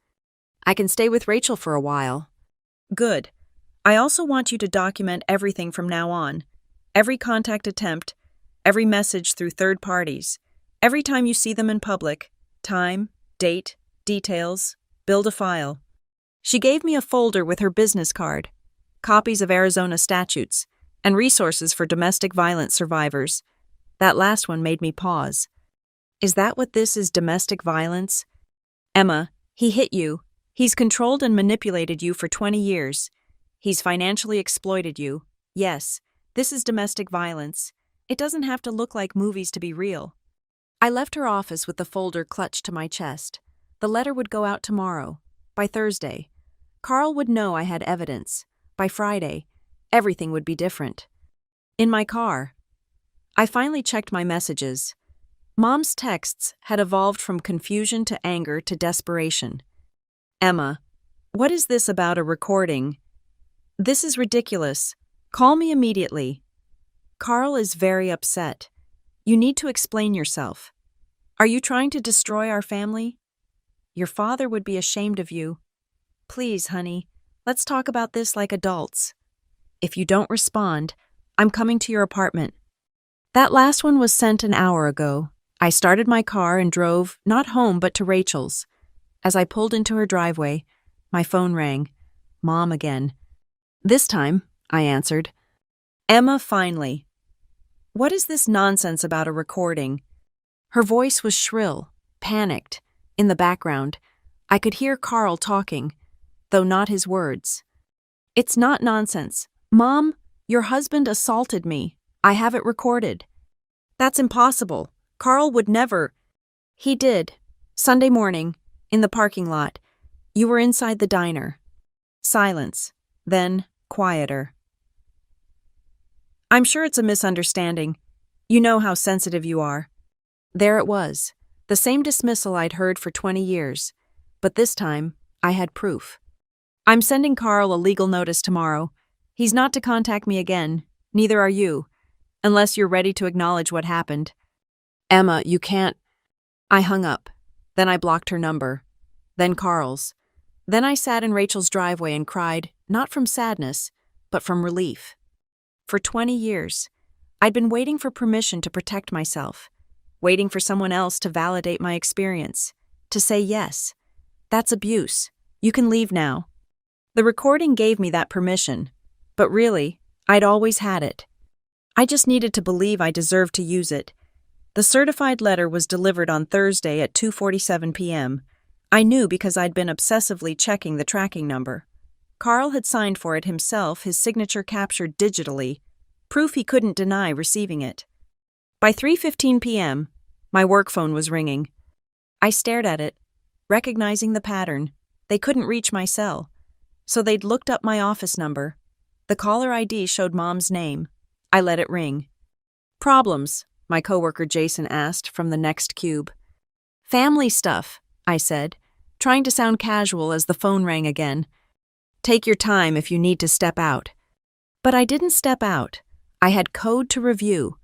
I can stay with Rachel for a while. Good. I also want you to document everything from now on. Every contact attempt, every message through third parties, every time you see them in public, time, date, details, build a file. She gave me a folder with her business card, copies of Arizona statutes, and resources for domestic violence survivors. That last one made me pause. Is that what this is, domestic violence? Emma, he hit you. He's controlled and manipulated you for 20 years. He's financially exploited you. Yes, this is domestic violence. It doesn't have to look like movies to be real. I left her office with the folder clutched to my chest. The letter would go out tomorrow. By Thursday, Carl would know I had evidence. By Friday, everything would be different. In my car, I finally checked my messages. Mom's texts had evolved from confusion to anger to desperation. Emma, what is this about a recording? This is ridiculous. Call me immediately. Carl is very upset. You need to explain yourself. Are you trying to destroy our family? Your father would be ashamed of you. Please, honey, let's talk about this like adults. If you don't respond, I'm coming to your apartment. That last one was sent an hour ago. I started my car and drove, not home, but to Rachel's. As I pulled into her driveway, my phone rang. Mom again. This time, I answered. Emma, finally. What is this nonsense about a recording? Her voice was shrill, panicked. In the background, I could hear Carl talking, though not his words. It's not nonsense. Mom, your husband assaulted me. I have it recorded. That's impossible. Carl would never. He did. Sunday morning, in the parking lot. You were inside the diner. Silence. Then, quieter. I'm sure it's a misunderstanding. You know how sensitive you are. There it was. The same dismissal I'd heard for 20 years. But this time, I had proof. I'm sending Carl a legal notice tomorrow. He's not to contact me again. Neither are you. Unless you're ready to acknowledge what happened. Emma, you can't. I hung up. Then I blocked her number. Then Carl's. Then I sat in Rachel's driveway and cried, not from sadness, but from relief. For 20 years, I'd been waiting for permission to protect myself, waiting for someone else to validate my experience, to say yes. That's abuse. You can leave now. The recording gave me that permission, but really, I'd always had it. I just needed to believe I deserved to use it. The certified letter was delivered on Thursday at 2:47 p.m. I knew because I'd been obsessively checking the tracking number. Carl had signed for it himself, his signature captured digitally, proof he couldn't deny receiving it. By 3:15 p.m., my work phone was ringing. I stared at it, recognizing the pattern. They couldn't reach my cell, so they'd looked up my office number. The caller ID showed Mom's name. I let it ring. Problems, my coworker Jason asked from the next cube. Family stuff, I said, trying to sound casual as the phone rang again. Take your time if you need to step out. But I didn't step out. I had code to review,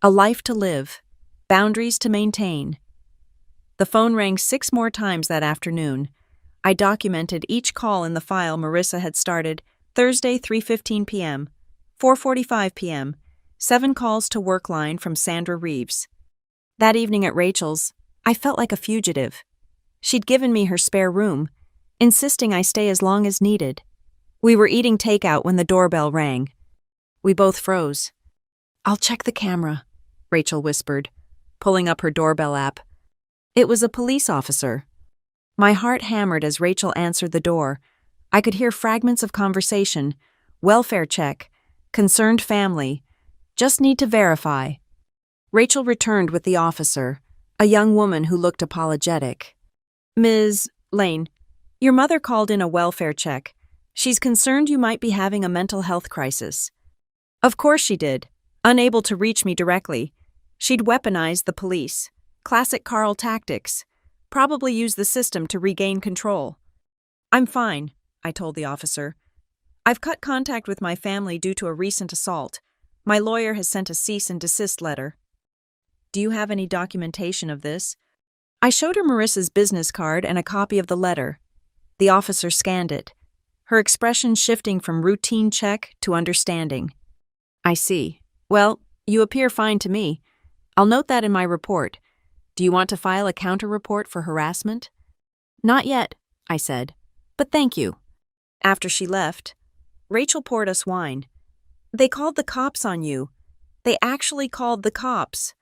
a life to live, boundaries to maintain. The phone rang 6 more times that afternoon. I documented each call in the file Marissa had started Thursday 3:15 p.m., 4:45 p.m., 7 calls to work line from Sandra Reeves. That evening at Rachel's, I felt like a fugitive. She'd given me her spare room, insisting I stay as long as needed. We were eating takeout when the doorbell rang. We both froze. I'll check the camera, Rachel whispered, pulling up her doorbell app. It was a police officer. My heart hammered as Rachel answered the door. I could hear fragments of conversation, welfare check, concerned family, just need to verify. Rachel returned with the officer, a young woman who looked apologetic. Ms. Lane, your mother called in a welfare check. She's concerned you might be having a mental health crisis. Of course she did. Unable to reach me directly. She'd weaponized the police. Classic Carl tactics. Probably used the system to regain control. I'm fine, I told the officer. I've cut contact with my family due to a recent assault. My lawyer has sent a cease and desist letter. Do you have any documentation of this? I showed her Marissa's business card and a copy of the letter. The officer scanned it, her expression shifting from routine check to understanding. I see. Well, you appear fine to me. I'll note that in my report. Do you want to file a counter-report for harassment? Not yet, I said, but thank you. After she left, Rachel poured us wine. They called the cops on you. They actually called the cops.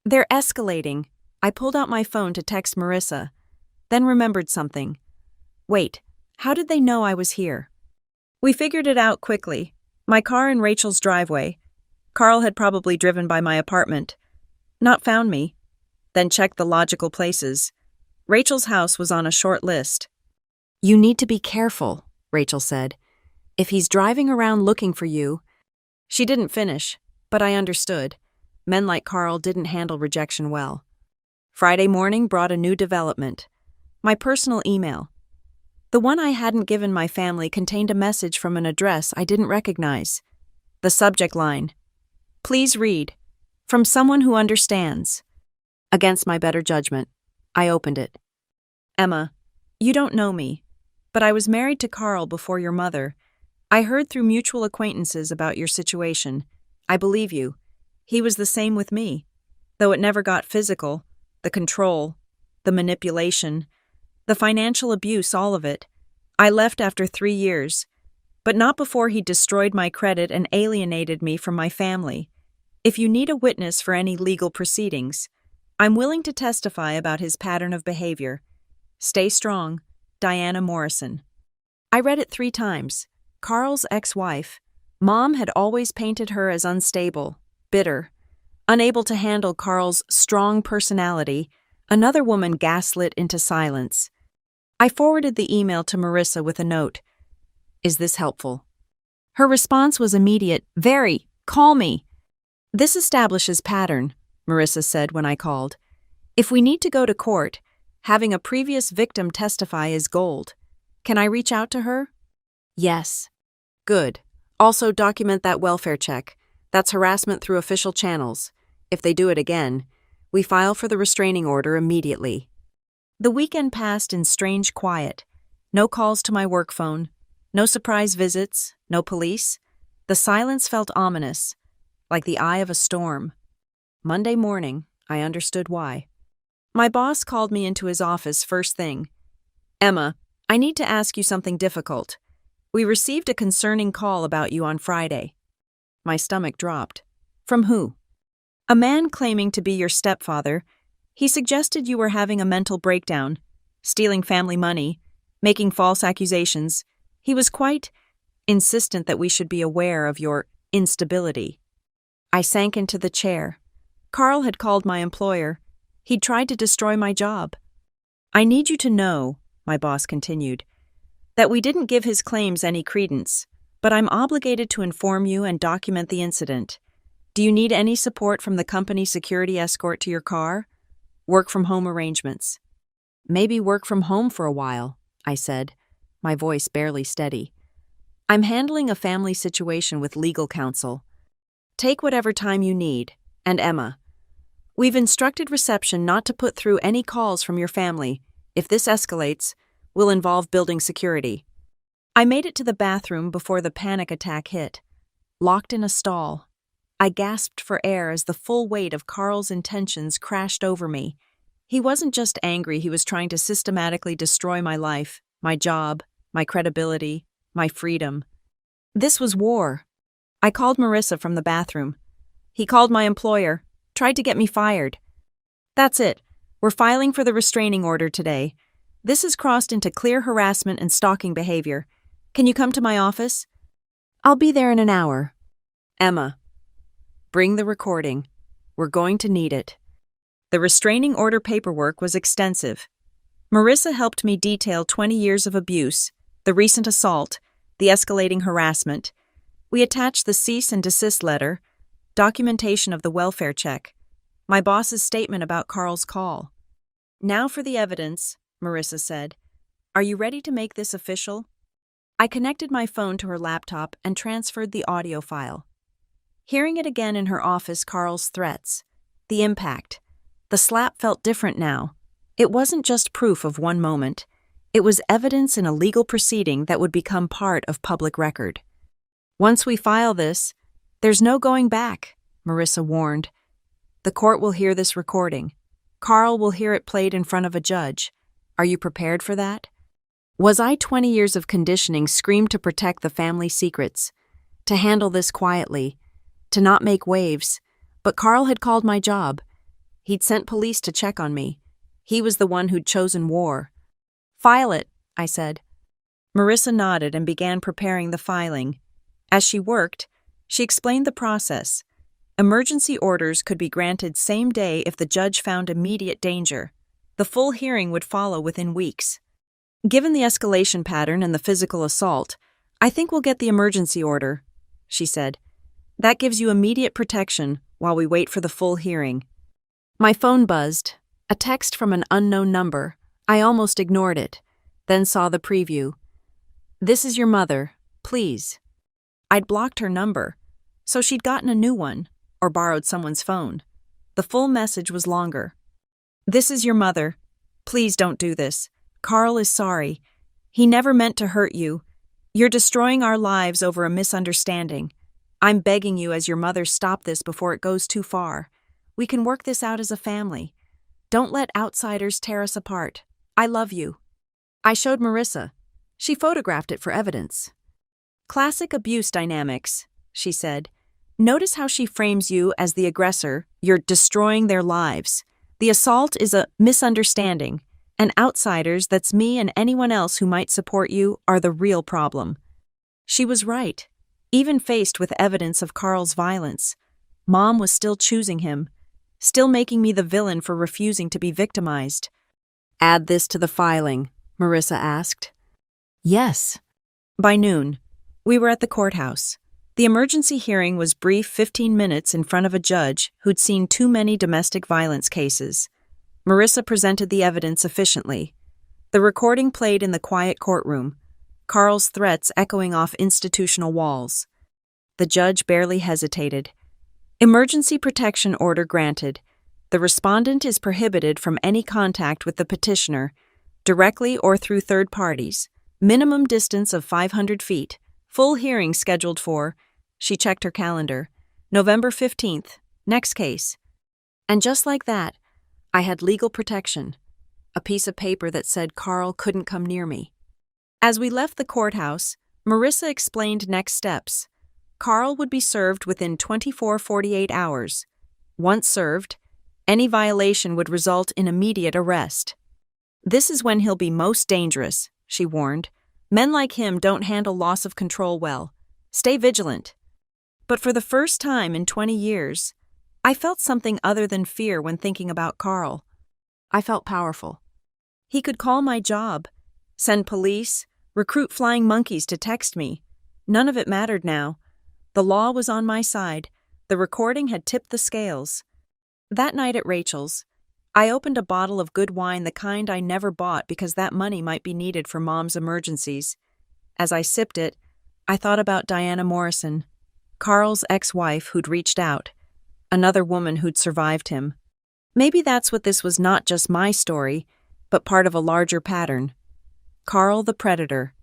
They're escalating. I pulled out my phone to text Marissa, then remembered something. Wait, how did they know I was here? We figured it out quickly. My car in Rachel's driveway. Carl had probably driven by my apartment. Not found me. Then checked the logical places. Rachel's house was on a short list. You need to be careful, Rachel said. If he's driving around looking for you. She didn't finish, but I understood. Men like Carl didn't handle rejection well. Friday morning brought a new development. My personal email. The one I hadn't given my family contained a message from an address I didn't recognize. The subject line. Please read. From someone who understands. Against my better judgment, I opened it. Emma, you don't know me, but I was married to Carl before your mother. I heard through mutual acquaintances about your situation. I believe you. He was the same with me. Though it never got physical, the control, the manipulation, the financial abuse, all of it. I left after 3 years, but not before he destroyed my credit and alienated me from my family. If you need a witness for any legal proceedings, I'm willing to testify about his pattern of behavior. Stay strong, Diana Morrison. I read it 3 times. Carl's ex-wife. Mom had always painted her as unstable, bitter, unable to handle Carl's strong personality. Another woman gaslit into silence. I forwarded the email to Marissa with a note. Is this helpful? Her response was immediate. Very. Call me. This establishes pattern, Marissa said when I called. If we need to go to court, having a previous victim testify is gold. Can I reach out to her? Yes. Good. Also document that welfare check. That's harassment through official channels. If they do it again, we file for the restraining order immediately. The weekend passed in strange quiet. No calls to my work phone. No surprise visits. No police. The silence felt ominous, like the eye of a storm. Monday morning, I understood why. My boss called me into his office first thing. Emma, I need to ask you something difficult. We received a concerning call about you on Friday. My stomach dropped. From who? A man claiming to be your stepfather. He suggested you were having a mental breakdown, stealing family money, making false accusations. He was quite insistent that we should be aware of your instability. I sank into the chair. Carl had called my employer. He'd tried to destroy my job. I need you to know, my boss continued, that we didn't give his claims any credence, but I'm obligated to inform you and document the incident. Do you need any support from the company security escort to your car? Work from home arrangements. Maybe work from home for a while, I said, my voice barely steady. I'm handling a family situation with legal counsel. Take whatever time you need, and Emma. We've instructed reception not to put through any calls from your family. If this escalates, we'll involve building security. I made it to the bathroom before the panic attack hit. Locked in a stall. I gasped for air as the full weight of Carl's intentions crashed over me. He wasn't just angry, he was trying to systematically destroy my life, my job, my credibility, my freedom. This was war. I called Marissa from the bathroom. He called my employer, tried to get me fired. That's it. We're filing for the restraining order today. This has crossed into clear harassment and stalking behavior. Can you come to my office? I'll be there in an hour. Emma, bring the recording. We're going to need it. The restraining order paperwork was extensive. Marissa helped me detail 20 years of abuse, the recent assault, the escalating harassment. We attached the cease and desist letter, documentation of the welfare check, my boss's statement about Carl's call. "Now for the evidence," Marissa said. "Are you ready to make this official?" I connected my phone to her laptop and transferred the audio file. Hearing it again in her office, Carl's threats, the impact, the slap felt different now. It wasn't just proof of one moment. It was evidence in a legal proceeding that would become part of public record. "Once we file this, there's no going back," Marissa warned. "The court will hear this recording. Carl will hear it played in front of a judge. Are you prepared for that?" Was I 20 years of conditioning screamed to protect the family secrets, to handle this quietly, to not make waves? But Carl had called my job. He'd sent police to check on me. He was the one who'd chosen war. "File it," I said. Marissa nodded and began preparing the filing. As she worked, she explained the process. Emergency orders could be granted same day if the judge found immediate danger. The full hearing would follow within weeks. "Given the escalation pattern and the physical assault, I think we'll get the emergency order," she said. "That gives you immediate protection while we wait for the full hearing." My phone buzzed. A text from an unknown number. I almost ignored it, then saw the preview. "This is your mother, please." I'd blocked her number, so she'd gotten a new one, or borrowed someone's phone. The full message was longer. "This is your mother. Please don't do this. Carl is sorry. He never meant to hurt you. You're destroying our lives over a misunderstanding. I'm begging you as your mother, stop this before it goes too far. We can work this out as a family. Don't let outsiders tear us apart. I love you." I showed Marissa. She photographed it for evidence. "Classic abuse dynamics," she said. "Notice how she frames you as the aggressor. You're destroying their lives. The assault is a misunderstanding, and outsiders, that's me and anyone else who might support you, are the real problem." She was right. Even faced with evidence of Carl's violence, Mom was still choosing him, still making me the villain for refusing to be victimized. "Add this to the filing," Marissa asked. "Yes." By noon, we were at the courthouse. The emergency hearing was brief, 15 minutes in front of a judge who'd seen too many domestic violence cases. Marissa presented the evidence efficiently. The recording played in the quiet courtroom, Carl's threats echoing off institutional walls. The judge barely hesitated. "Emergency protection order granted. The respondent is prohibited from any contact with the petitioner, directly or through third parties. Minimum distance of 500 feet. Full hearing scheduled for," she checked her calendar, "November 15th. Next case." And just like that, I had legal protection. A piece of paper that said Carl couldn't come near me. As we left the courthouse, Marissa explained next steps. Carl would be served within 24-48 hours. Once served, any violation would result in immediate arrest. "This is when he'll be most dangerous," she warned. "Men like him don't handle loss of control well. Stay vigilant." But for the first time in 20 years, I felt something other than fear when thinking about Carl. I felt powerful. He could call my job, send police, recruit flying monkeys to text me. None of it mattered now. The law was on my side. The recording had tipped the scales. That night at Rachel's, I opened a bottle of good wine, the kind I never bought because that money might be needed for Mom's emergencies. As I sipped it, I thought about Diana Morrison, Carl's ex-wife who'd reached out, another woman who'd survived him. Maybe that's what this was, not just my story, but part of a larger pattern. Carl the predator,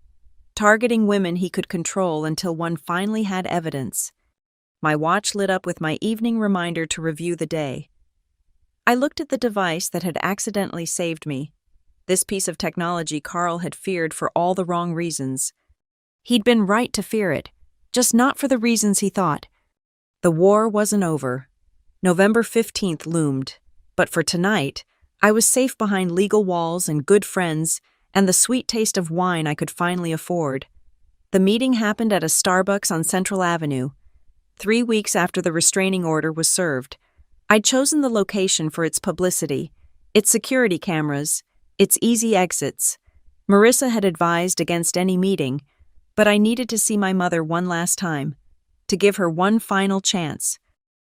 targeting women he could control until one finally had evidence. My watch lit up with my evening reminder to review the day. I looked at the device that had accidentally saved me. This piece of technology Carl had feared for all the wrong reasons. He'd been right to fear it, just not for the reasons he thought. The war wasn't over. November 15th loomed, but for tonight, I was safe behind legal walls and good friends and the sweet taste of wine I could finally afford. The meeting happened at a Starbucks on Central Avenue. 3 weeks after the restraining order was served, I'd chosen the location for its publicity, its security cameras, It's easy exits. Marissa had advised against any meeting, but I needed to see my mother one last time, to give her one final chance.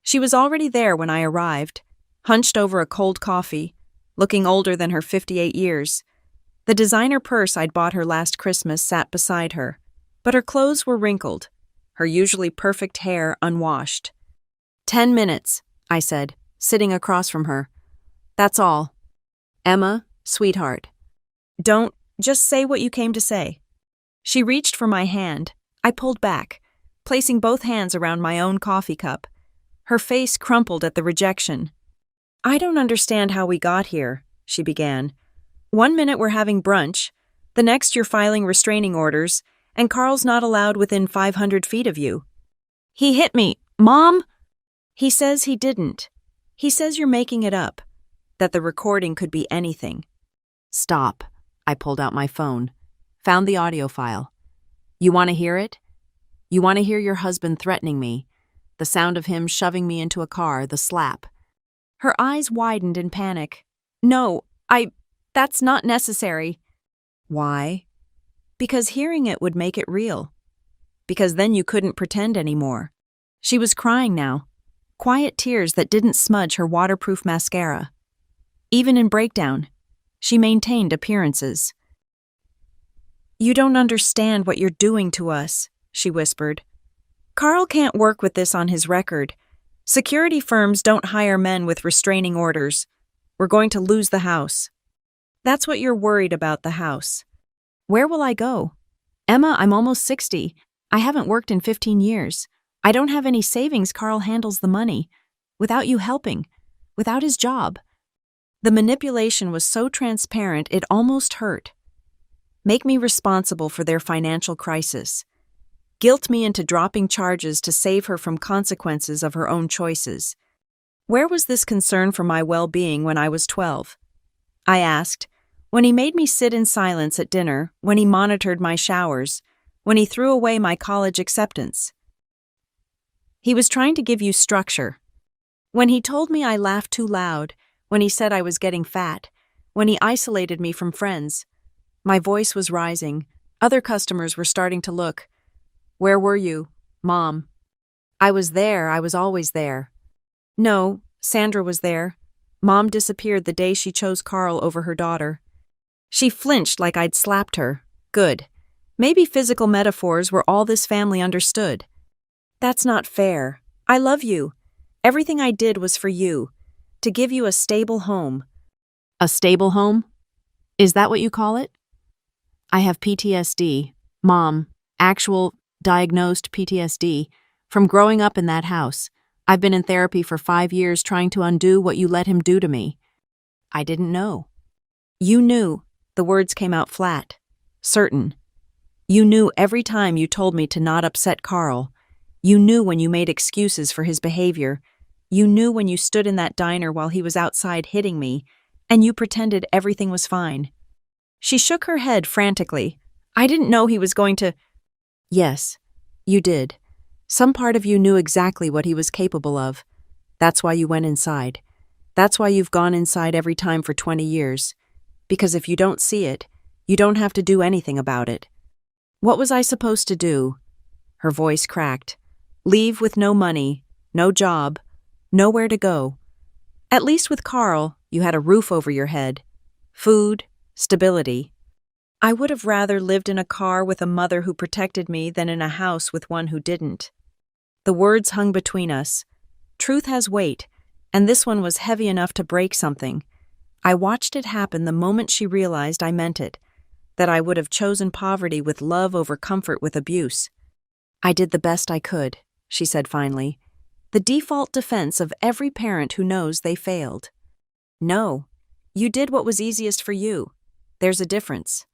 She was already there when I arrived, hunched over a cold coffee, looking older than her 58 years. The designer purse I'd bought her last Christmas sat beside her, but her clothes were wrinkled, her usually perfect hair unwashed. 10 minutes, I said, sitting across from her. That's all. Emma, sweetheart. Just say what you came to say. She reached for my hand. I pulled back, placing both hands around my own coffee cup. Her face crumpled at the rejection. I don't understand how we got here, she began. 1 minute we're having brunch, the next you're filing restraining orders, and Carl's not allowed within 500 feet of you. He hit me, Mom! He says he didn't. He says you're making it up, that the recording could be anything. Stop. I pulled out my phone, found the audio file. You want to hear it? You want to hear your husband threatening me, the sound of him shoving me into a car, the slap. Her eyes widened in panic. No, that's not necessary. Why? Because hearing it would make it real. Because then you couldn't pretend anymore. She was crying now, quiet tears that didn't smudge her waterproof mascara. Even in breakdown, she maintained appearances. You don't understand what you're doing to us, she whispered. Carl can't work with this on his record. Security firms don't hire men with restraining orders. We're going to lose the house. That's what you're worried about, the house. Where will I go? Emma, I'm almost 60. I haven't worked in 15 years. I don't have any savings. Carl handles the money. Without you helping. Without his job. The manipulation was so transparent it almost hurt. Make me responsible for their financial crisis. Guilt me into dropping charges to save her from consequences of her own choices. Where was this concern for my well-being when I was 12? I asked, when he made me sit in silence at dinner, when he monitored my showers, when he threw away my college acceptance. He was trying to give you structure. When he told me I laughed too loud, when he said I was getting fat, when he isolated me from friends. My voice was rising. Other customers were starting to look. Where were you, Mom? I was there. I was always there. No, Sandra was there. Mom disappeared the day she chose Carl over her daughter. She flinched like I'd slapped her. Good. Maybe physical metaphors were all this family understood. That's not fair. I love you. Everything I did was for you. To give you a stable home. A stable home? Is that what you call it? I have PTSD, Mom, actual diagnosed PTSD, from growing up in that house. I've been in therapy for 5 years trying to undo what you let him do to me. I didn't know. You knew. The words came out flat. Certain. You knew every time you told me to not upset Carl. You knew when you made excuses for his behavior. You knew when you stood in that diner while he was outside hitting me, and you pretended everything was fine. She shook her head frantically. I didn't know he was going to... Yes, you did. Some part of you knew exactly what he was capable of. That's why you went inside. That's why you've gone inside every time for 20 years. Because if you don't see it, you don't have to do anything about it. What was I supposed to do? Her voice cracked. Leave with no money, no job, nowhere to go. At least with Carl, you had a roof over your head. Food, stability. I would have rather lived in a car with a mother who protected me than in a house with one who didn't. The words hung between us. Truth has weight, and this one was heavy enough to break something. I watched it happen the moment she realized I meant it, that I would have chosen poverty with love over comfort with abuse. I did the best I could, she said finally. The default defense of every parent who knows they failed. No, you did what was easiest for you. There's a difference.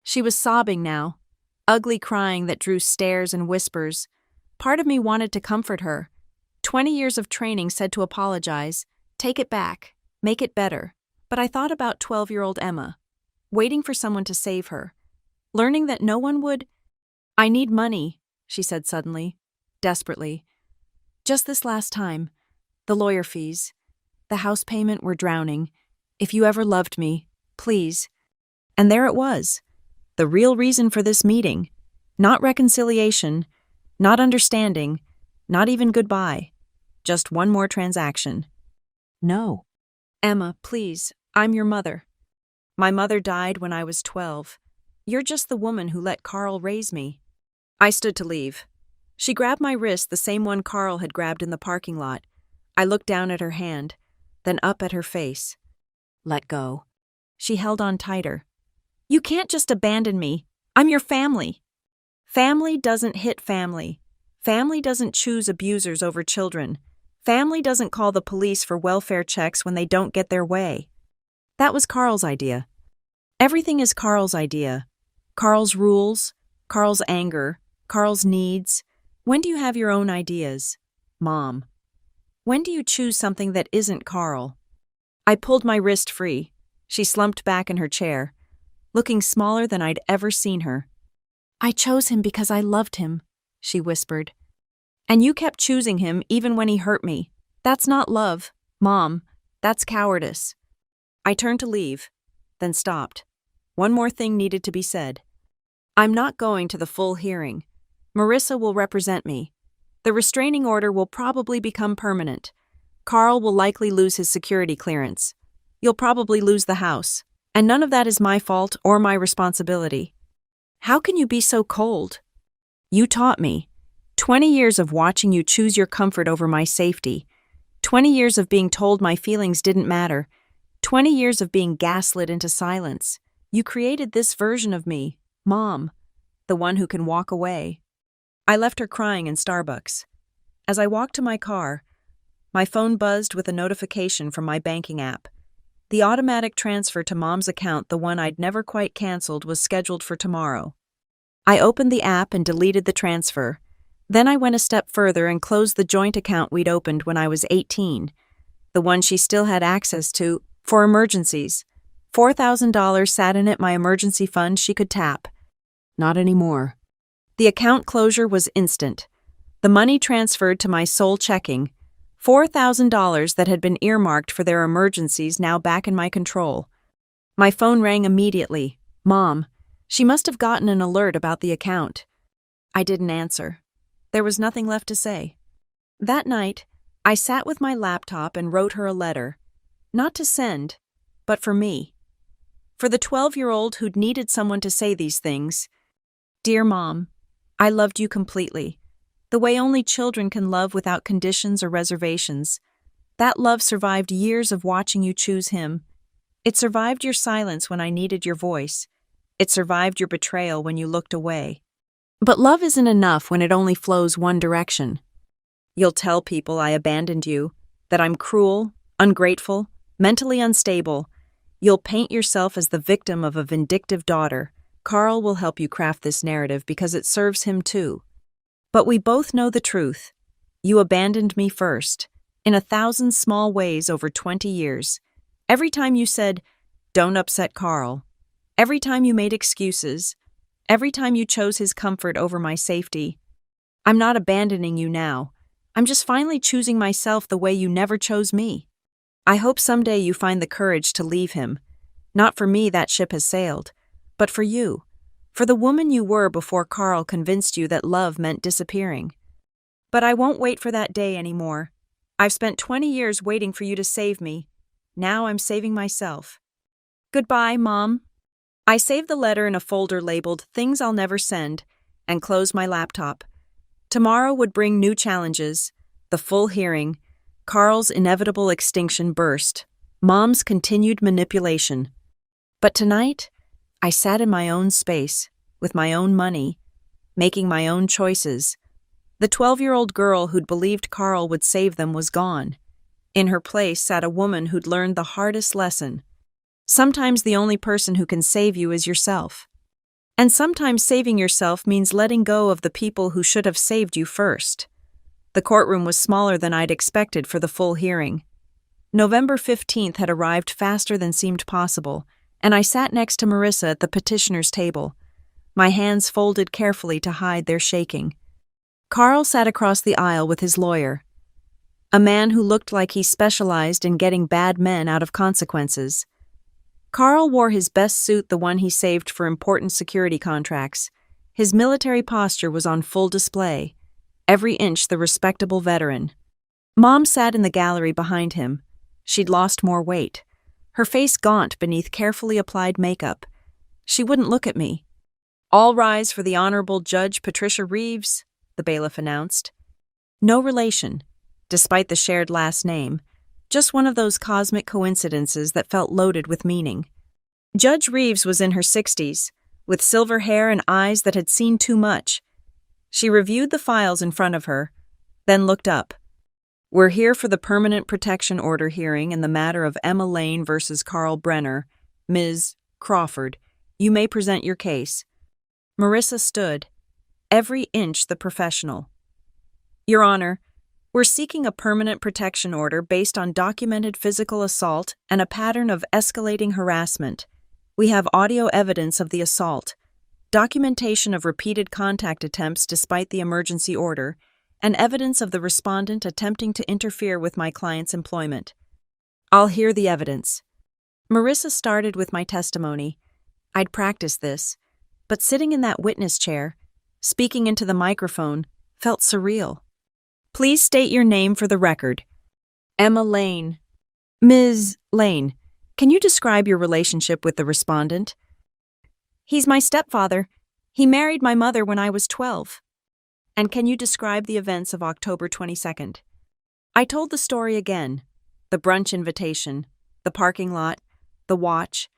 She was sobbing now, ugly crying that drew stares and whispers. Part of me wanted to comfort her. 20 years of training said to apologize, take it back, make it better. But I thought about 12-year-old Emma, waiting for someone to save her, learning that no one would... I need money, she said suddenly, desperately. Just this last time. The lawyer fees. The house payment, we're drowning. If you ever loved me, please. And there it was. The real reason for this meeting. Not reconciliation, not understanding, not even goodbye. Just one more transaction. No. Emma, please, I'm your mother. My mother died when I was 12. You're just the woman who let Carl raise me. I stood to leave. She grabbed my wrist, the same one Carl had grabbed in the parking lot. I looked down at her hand, then up at her face. Let go. She held on tighter. You can't just abandon me. I'm your family. Family doesn't hit family. Family doesn't choose abusers over children. Family doesn't call the police for welfare checks when they don't get their way. That was Carl's idea. Everything is Carl's idea. Carl's rules, Carl's anger, Carl's needs. When do you have your own ideas? Mom. When do you choose something that isn't Carl? I pulled my wrist free. She slumped back in her chair, looking smaller than I'd ever seen her. I chose him because I loved him, she whispered. And you kept choosing him even when he hurt me. That's not love, Mom. That's cowardice. I turned to leave, then stopped. One more thing needed to be said. I'm not going to the full hearing. Marissa will represent me. The restraining order will probably become permanent. Carl will likely lose his security clearance. You'll probably lose the house. And none of that is my fault or my responsibility. How can you be so cold? You taught me. 20 years of watching you choose your comfort over my safety. 20 years of being told my feelings didn't matter. 20 years of being gaslit into silence. You created this version of me, Mom, the one who can walk away. I left her crying in Starbucks. As I walked to my car, my phone buzzed with a notification from my banking app. The automatic transfer to Mom's account, the one I'd never quite canceled, was scheduled for tomorrow. I opened the app and deleted the transfer. Then I went a step further and closed the joint account we'd opened when I was 18, the one she still had access to, for emergencies. $4,000 sat in it, my emergency fund she could tap. Not anymore. The account closure was instant. The money transferred to my sole checking, $4,000 that had been earmarked for their emergencies, now back in my control. My phone rang immediately. Mom. She must have gotten an alert about the account. I didn't answer. There was nothing left to say. That night, I sat with my laptop and wrote her a letter. Not to send, but for me. For the 12-year-old who'd needed someone to say these things. Dear Mom, I loved you completely. The way only children can love without conditions or reservations. That love survived years of watching you choose him. It survived your silence when I needed your voice. It survived your betrayal when you looked away. But love isn't enough when it only flows one direction. You'll tell people I abandoned you, that I'm cruel, ungrateful, mentally unstable. You'll paint yourself as the victim of a vindictive daughter. Carl will help you craft this narrative because it serves him too. But we both know the truth. You abandoned me first, in 1,000 small ways over 20 years. Every time you said, "Don't upset Carl." Every time you made excuses. Every time you chose his comfort over my safety. I'm not abandoning you now. I'm just finally choosing myself the way you never chose me. I hope someday you find the courage to leave him. Not for me, that ship has sailed, but for you. For the woman you were before Carl convinced you that love meant disappearing. But I won't wait for that day anymore. I've spent 20 years waiting for you to save me. Now I'm saving myself. Goodbye, Mom. I saved the letter in a folder labeled Things I'll Never Send and closed my laptop. Tomorrow would bring new challenges, the full hearing, Carl's inevitable extinction burst, Mom's continued manipulation. But tonight, I sat in my own space, with my own money, making my own choices. The 12-year-old girl who'd believed Carl would save them was gone. In her place sat a woman who'd learned the hardest lesson. Sometimes the only person who can save you is yourself. And sometimes saving yourself means letting go of the people who should have saved you first. The courtroom was smaller than I'd expected for the full hearing. November 15th had arrived faster than seemed possible, and I sat next to Marissa at the petitioner's table, my hands folded carefully to hide their shaking. Carl sat across the aisle with his lawyer, a man who looked like he specialized in getting bad men out of consequences. Carl wore his best suit, the one he saved for important security contracts. His military posture was on full display, every inch the respectable veteran. Mom sat in the gallery behind him. She'd lost more weight, her face gaunt beneath carefully applied makeup. She wouldn't look at me. "All rise for the Honorable Judge Patricia Reeves," the bailiff announced. No relation, despite the shared last name, just one of those cosmic coincidences that felt loaded with meaning. Judge Reeves was in her 60s, with silver hair and eyes that had seen too much. She reviewed the files in front of her, then looked up. "We're here for the permanent protection order hearing in the matter of Emma Lane versus Carl Brenner. Ms. Crawford, you may present your case." Marissa stood, every inch the professional. "Your Honor, we're seeking a permanent protection order based on documented physical assault and a pattern of escalating harassment. We have audio evidence of the assault, documentation of repeated contact attempts despite the emergency order, and evidence of the respondent attempting to interfere with my client's employment." "I'll hear the evidence." Marissa started with my testimony. I'd practiced this, but sitting in that witness chair, speaking into the microphone, felt surreal. "Please state your name for the record." "Emma Lane." "Ms. Lane, can you describe your relationship with the respondent?" "He's my stepfather. He married my mother when I was 12. "And can you describe the events of October 22nd? I told the story again. The brunch invitation, the parking lot, the watch,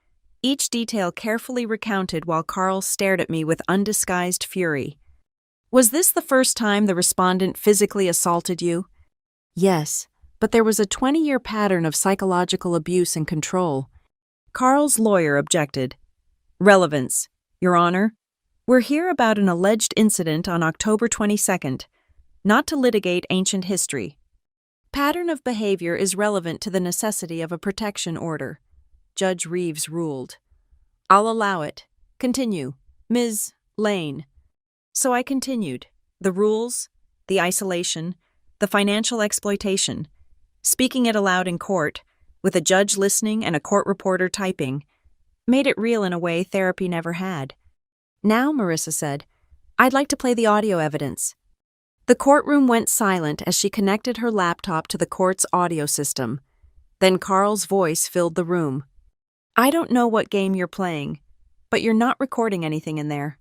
each detail carefully recounted while Carl stared at me with undisguised fury. "Was this the first time the respondent physically assaulted you?" "Yes, but there was a 20-year pattern of psychological abuse and control." Carl's lawyer objected. "Relevance, Your Honor. We're here about an alleged incident on October 22nd, not to litigate ancient history. Pattern of behavior is relevant to the necessity of a protection order," Judge Reeves ruled. "I'll allow it. Continue, Ms. Lane." So I continued. The rules, the isolation, the financial exploitation. Speaking it aloud in court, with a judge listening and a court reporter typing, made it real in a way therapy never had. "Now," Marissa said, "I'd like to play the audio evidence." The courtroom went silent as she connected her laptop to the court's audio system. Then Carl's voice filled the room. "I don't know what game you're playing, but you're not recording anything in there."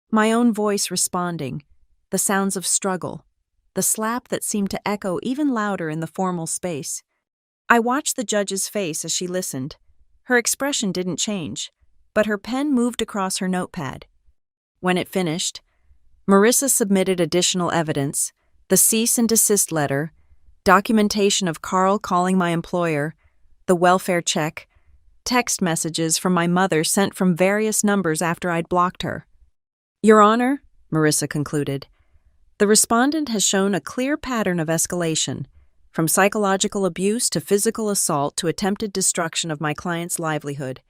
My own voice responding, the sounds of struggle, the slap that seemed to echo even louder in the formal space. I watched the judge's face as she listened. Her expression didn't change, but her pen moved across her notepad. When it finished, Marissa submitted additional evidence, the cease and desist letter, documentation of Carl calling my employer, the welfare check, text messages from my mother sent from various numbers after I'd blocked her. "Your Honor," Marissa concluded, "the respondent has shown a clear pattern of escalation, from psychological abuse to physical assault to attempted destruction of my client's livelihood.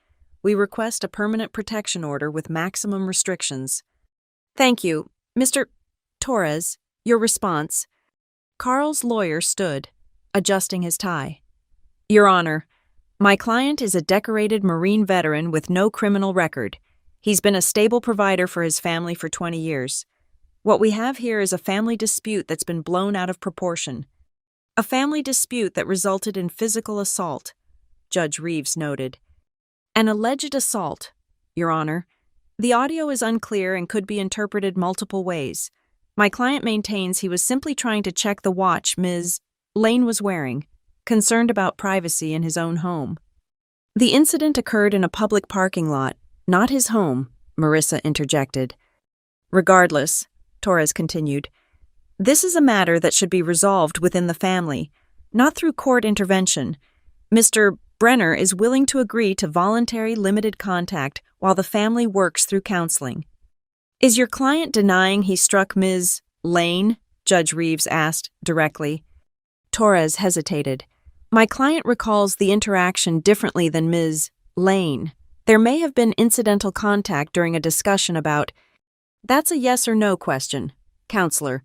We request a permanent protection order with maximum restrictions." "Thank you. Mr. Torres, your response." Carl's lawyer stood, adjusting his tie. "Your Honor, my client is a decorated Marine veteran with no criminal record. He's been a stable provider for his family for 20 years. What we have here is a family dispute that's been blown out of proportion. A family dispute that resulted in physical assault," Judge Reeves noted. "An alleged assault, Your Honor. The audio is unclear and could be interpreted multiple ways. My client maintains he was simply trying to check the watch Ms. Lane was wearing, concerned about privacy in his own home." "The incident occurred in a public parking lot, not his home," Marissa interjected. "Regardless," Torres continued, "this is a matter that should be resolved within the family, not through court intervention. Mr. Brenner is willing to agree to voluntary limited contact while the family works through counseling." "Is your client denying he struck Ms. Lane?" Judge Reeves asked directly. Torres hesitated. "My client recalls the interaction differently than Ms. Lane. There may have been incidental contact during a discussion about—" "That's a yes or no question. Counselor,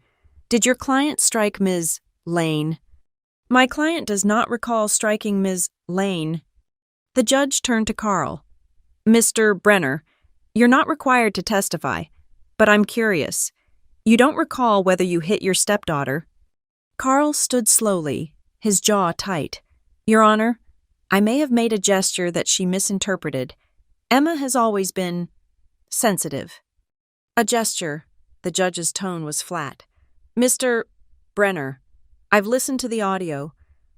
did your client strike Ms. Lane?" "My client does not recall striking Ms. Lane." The judge turned to Carl. Mr. Brenner, you're not required to testify, but I'm curious. You don't recall whether you hit your stepdaughter? Carl stood slowly, his jaw tight. Your Honor, I may have made a gesture that she misinterpreted. Emma has always been sensitive. A gesture. The judge's tone was flat. Mr. Brenner, I've listened to the audio.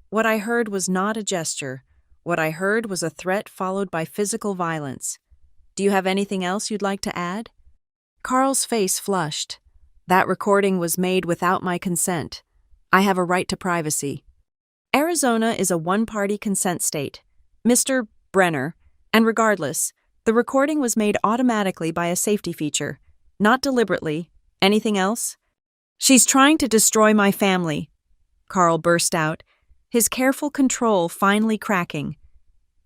What I heard was not a gesture. What I heard was a threat followed by physical violence. Do you have anything else you'd like to add? Carl's face flushed. That recording was made without my consent. I have a right to privacy. Arizona is a one-party consent state. Mr. Brenner, and regardless, the recording was made automatically by a safety feature, not deliberately. Anything else? She's trying to destroy my family, Carl burst out, his careful control finally cracking.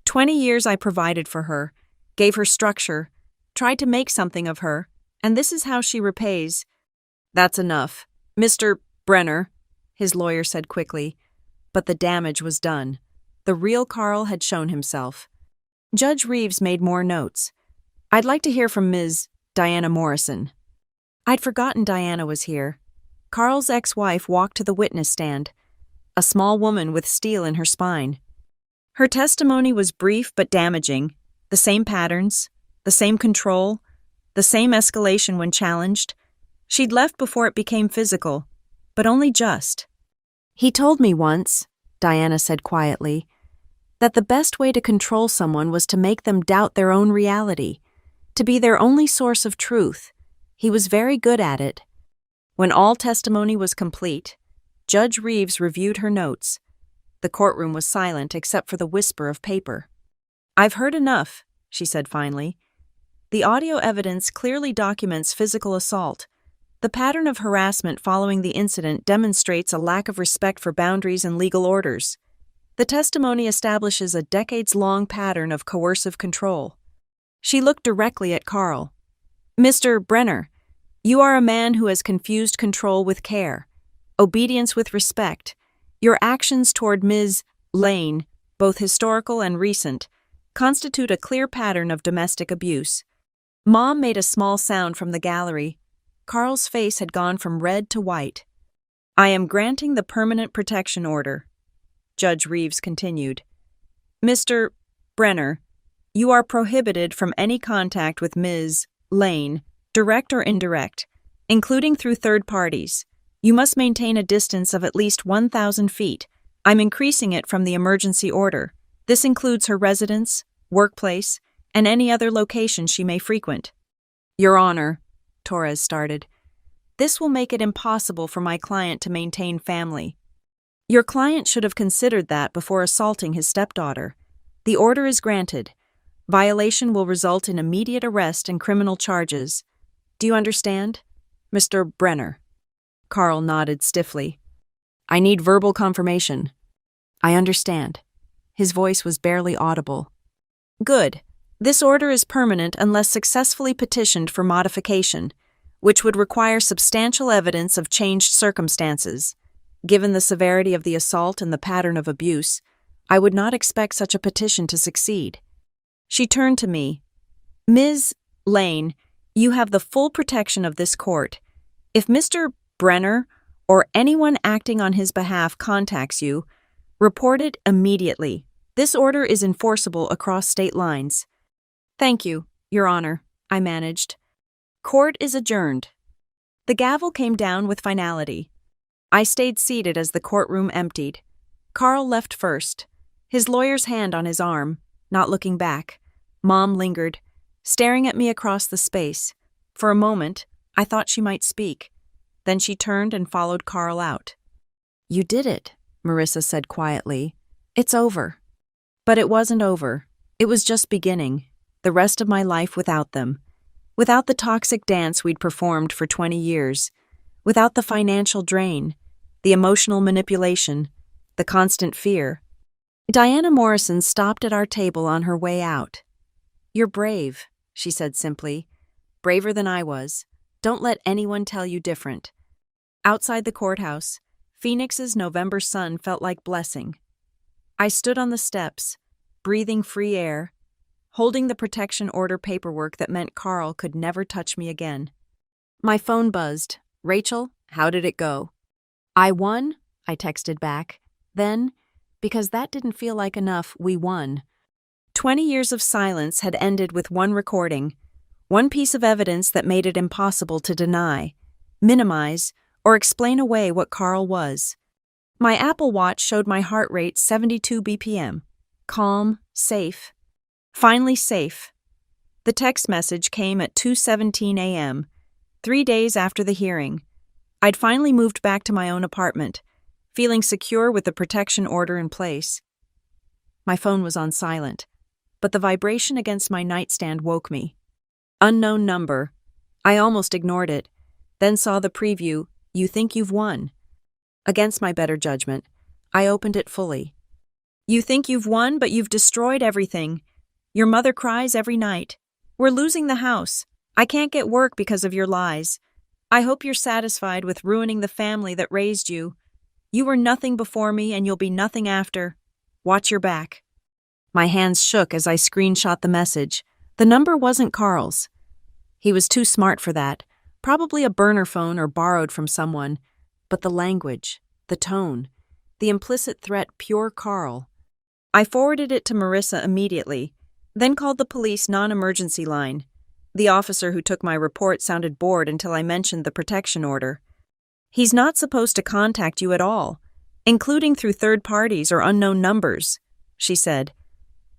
20 years I provided for her, gave her structure, tried to make something of her, and this is how she repays. That's enough. Mr. Brenner, his lawyer said quickly, but the damage was done. The real Carl had shown himself. Judge Reeves made more notes. I'd like to hear from Ms. Diana Morrison. I'd forgotten Diana was here. Carl's ex-wife walked to the witness stand, a small woman with steel in her spine. Her testimony was brief but damaging, the same patterns, the same control, the same escalation when challenged. She'd left before it became physical, but only just. He told me once, Diana said quietly, that the best way to control someone was to make them doubt their own reality, to be their only source of truth. He was very good at it. When all testimony was complete, Judge Reeves reviewed her notes. The courtroom was silent except for the whisper of paper. I've heard enough, she said finally. The audio evidence clearly documents physical assault. The pattern of harassment following the incident demonstrates a lack of respect for boundaries and legal orders. The testimony establishes a decades-long pattern of coercive control. She looked directly at Carl. Mr. Brenner, you are a man who has confused control with care, obedience with respect. Your actions toward Ms. Lane, both historical and recent, constitute a clear pattern of domestic abuse. Mom made a small sound from the gallery. Carl's face had gone from red to white. I am granting the permanent protection order. Judge Reeves continued. Mr. Brenner, you are prohibited from any contact with Ms. Lane, direct or indirect, including through third parties. You must maintain a distance of at least 1,000 feet. I'm increasing it from the emergency order. This includes her residence, workplace, and any other location she may frequent. Your Honor, Torres started, this will make it impossible for my client to maintain family. Your client should have considered that before assaulting his stepdaughter. The order is granted. Violation will result in immediate arrest and criminal charges. Do you understand, Mr. Brenner? Carl nodded stiffly. I need verbal confirmation. I understand. His voice was barely audible. Good. This order is permanent unless successfully petitioned for modification, which would require substantial evidence of changed circumstances. Given the severity of the assault and the pattern of abuse, I would not expect such a petition to succeed. She turned to me. Ms. Lane, you have the full protection of this court. If Mr. Brenner or anyone acting on his behalf contacts you, report it immediately. This order is enforceable across state lines. Thank you, Your Honor, I managed. Court is adjourned. The gavel came down with finality. I stayed seated as the courtroom emptied. Carl left first, his lawyer's hand on his arm, not looking back. Mom lingered, staring at me across the space. For a moment, I thought she might speak. Then she turned and followed Carl out. You did it, Marissa said quietly. It's over. But it wasn't over. It was just beginning. The rest of my life without them. Without the toxic dance we'd performed for 20 years. Without the financial drain. The emotional manipulation, the constant fear. Diana Morrison stopped at our table on her way out. You're brave, she said simply. Braver than I was. Don't let anyone tell you different. Outside the courthouse, Phoenix's November sun felt like blessing. I stood on the steps, breathing free air, holding the protection order paperwork that meant Carl could never touch me again. My phone buzzed. "Rachel, how did it go?" "I won," I texted back. Then, because that didn't feel like enough, we won. 20 years of silence had ended with one recording, one piece of evidence that made it impossible to deny, minimize, or explain away what Carl was. My Apple Watch showed my heart rate 72 BPM. Calm, safe. Finally safe. The text message came at 2:17 a.m., 3 days after the hearing. I'd finally moved back to my own apartment, feeling secure with the protection order in place. My phone was on silent, but the vibration against my nightstand woke me. Unknown number. I almost ignored it, then saw the preview, "You think you've won." Against my better judgment, I opened it fully. "You think you've won, but you've destroyed everything. Your mother cries every night. We're losing the house. I can't get work because of your lies. I hope you're satisfied with ruining the family that raised you. You were nothing before me and you'll be nothing after. Watch your back." My hands shook as I screenshot the message. The number wasn't Carl's. He was too smart for that, probably a burner phone or borrowed from someone. But the language, the tone, the implicit threat, pure Carl. I forwarded it to Marissa immediately, then called the police non-emergency line. The officer who took my report sounded bored until I mentioned the protection order. "He's not supposed to contact you at all, including through third parties or unknown numbers," she said.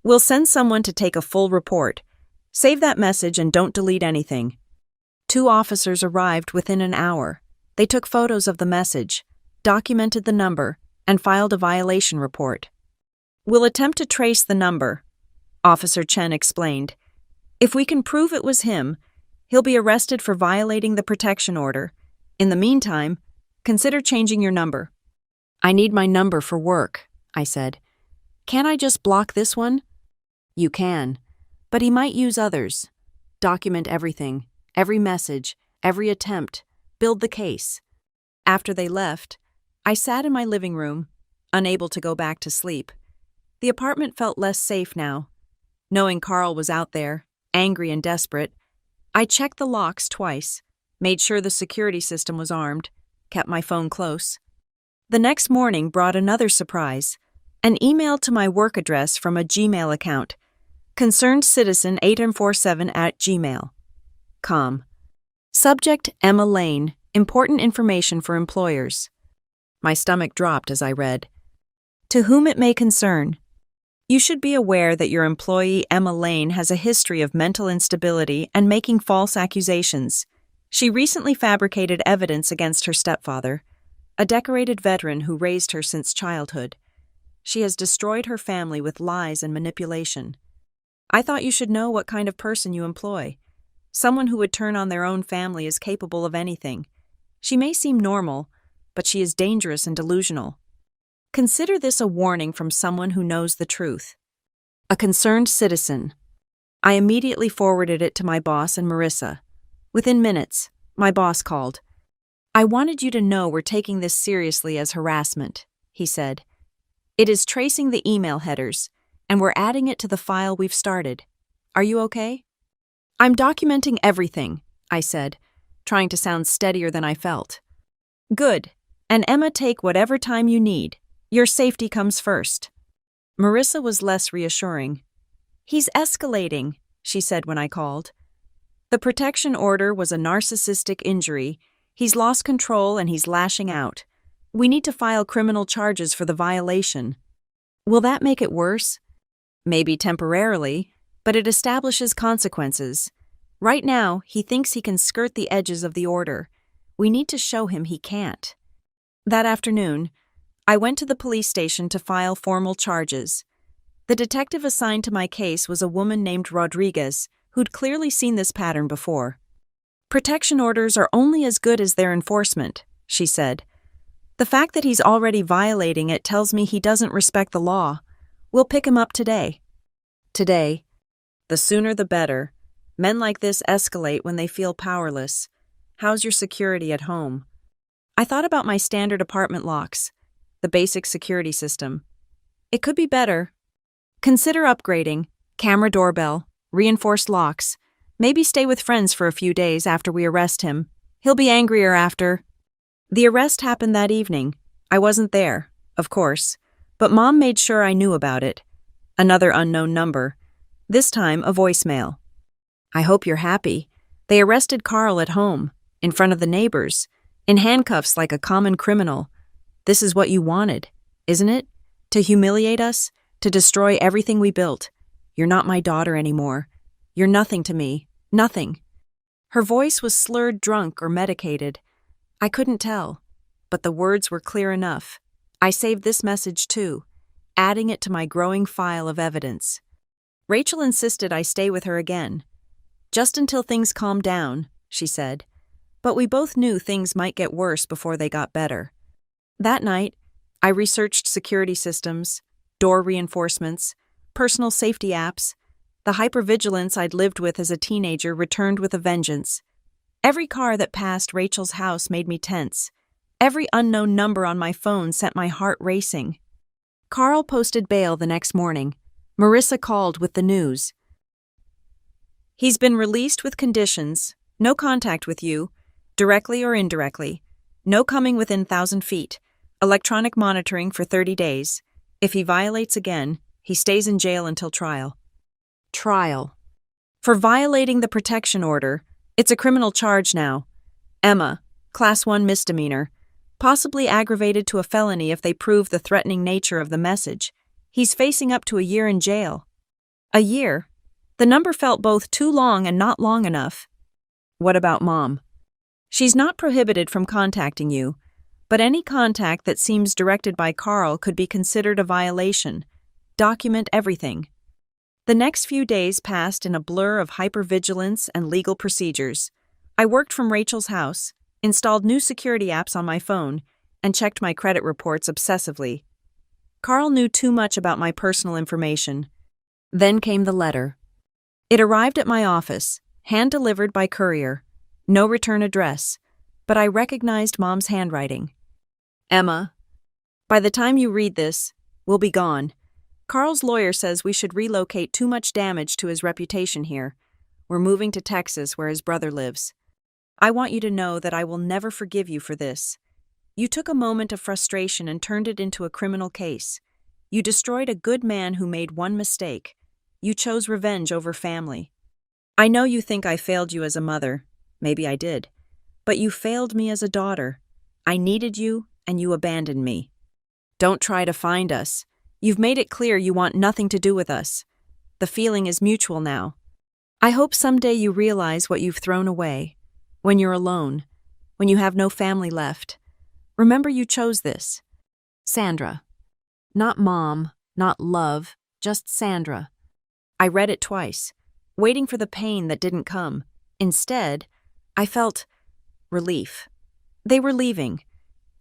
"We'll send someone to take a full report. Save that message and don't delete anything." 2 officers arrived within an hour. They took photos of the message, documented the number, and filed a violation report. "We'll attempt to trace the number," Officer Chen explained. "If we can prove it was him, he'll be arrested for violating the protection order. In the meantime, consider changing your number." "I need my number for work," I said. "Can't I just block this one?" "You can, but he might use others. Document everything, every message, every attempt, build the case." After they left, I sat in my living room, unable to go back to sleep. The apartment felt less safe now. Knowing Carl was out there, angry and desperate, I checked the locks twice, made sure the security system was armed, kept my phone close. The next morning brought another surprise, an email to my work address from a Gmail account, concernedcitizen847@gmail.com. Subject: Emma Lane, important information for employers. My stomach dropped as I read. "To whom it may concern. You should be aware that your employee Emma Lane has a history of mental instability and making false accusations. She recently fabricated evidence against her stepfather, a decorated veteran who raised her since childhood. She has destroyed her family with lies and manipulation. I thought you should know what kind of person you employ. Someone who would turn on their own family is capable of anything. She may seem normal, but she is dangerous and delusional. Consider this a warning from someone who knows the truth. A concerned citizen." I immediately forwarded it to my boss and Marissa. Within minutes, my boss called. "I wanted you to know we're taking this seriously as harassment," he said. "It is tracing the email headers, and we're adding it to the file we've started. Are you okay?" "I'm documenting everything," I said, trying to sound steadier than I felt. "Good. And Emma, take whatever time you need. Your safety comes first." Marissa was less reassuring. "He's escalating," she said when I called. "The protection order was a narcissistic injury. He's lost control and he's lashing out. We need to file criminal charges for the violation." "Will that make it worse?" "Maybe temporarily, but it establishes consequences. Right now, he thinks he can skirt the edges of the order. We need to show him he can't." That afternoon, I went to the police station to file formal charges. The detective assigned to my case was a woman named Rodriguez, who'd clearly seen this pattern before. "Protection orders are only as good as their enforcement," she said. "The fact that he's already violating it tells me he doesn't respect the law. We'll pick him up today." Today. The sooner the better. Men like this escalate when they feel powerless. How's your security at home? I thought about my standard apartment locks, the basic security system. It could be better. Consider upgrading, camera doorbell, reinforced locks. Maybe stay with friends for a few days after we arrest him. He'll be angrier after. The arrest happened that evening. I wasn't there, of course, but Mom made sure I knew about it. Another unknown number. This time a voicemail. I hope you're happy. They arrested Carl at home, in front of the neighbors, in handcuffs like a common criminal. This is what you wanted, isn't it? To humiliate us? To destroy everything we built. You're not my daughter anymore. You're nothing to me. Nothing. Her voice was slurred, drunk, or medicated. I couldn't tell, but the words were clear enough. I saved this message too, adding it to my growing file of evidence. Rachel insisted I stay with her again. Just until things calmed down, she said. But we both knew things might get worse before they got better. That night, I researched security systems, door reinforcements, personal safety apps. The hypervigilance I'd lived with as a teenager returned with a vengeance. Every car that passed Rachel's house made me tense. Every unknown number on my phone sent my heart racing. Carl posted bail the next morning. Marissa called with the news. He's been released with conditions, no contact with you, directly or indirectly, no coming within 1,000 feet, electronic monitoring for 30 days. If he violates again, he stays in jail until trial. Trial. For violating the protection order, it's a criminal charge now. Emma, Class 1 misdemeanor, possibly aggravated to a felony if they prove the threatening nature of the message. He's facing up to a year in jail. A year? The number felt both too long and not long enough. What about Mom? She's not prohibited from contacting you, but any contact that seems directed by Carl could be considered a violation. Document everything. The next few days passed in a blur of hypervigilance and legal procedures. I worked from Rachel's house, installed new security apps on my phone, and checked my credit reports obsessively. Carl knew too much about my personal information. Then came the letter. It arrived at my office, hand-delivered by courier. No return address, but I recognized Mom's handwriting. Emma, by the time you read this, we'll be gone. Carl's lawyer says we should relocate too much damage to his reputation here. We're moving to Texas where his brother lives. I want you to know that I will never forgive you for this. You took a moment of frustration and turned it into a criminal case. You destroyed a good man who made one mistake. You chose revenge over family. I know you think I failed you as a mother. Maybe I did. But you failed me as a daughter. I needed you, and you abandoned me. Don't try to find us. You've made it clear you want nothing to do with us. The feeling is mutual now. I hope someday you realize what you've thrown away. When you're alone. When you have no family left. Remember you chose this. Sandra. Not Mom, not love, just Sandra. I read it twice, waiting for the pain that didn't come. Instead, I felt relief. They were leaving,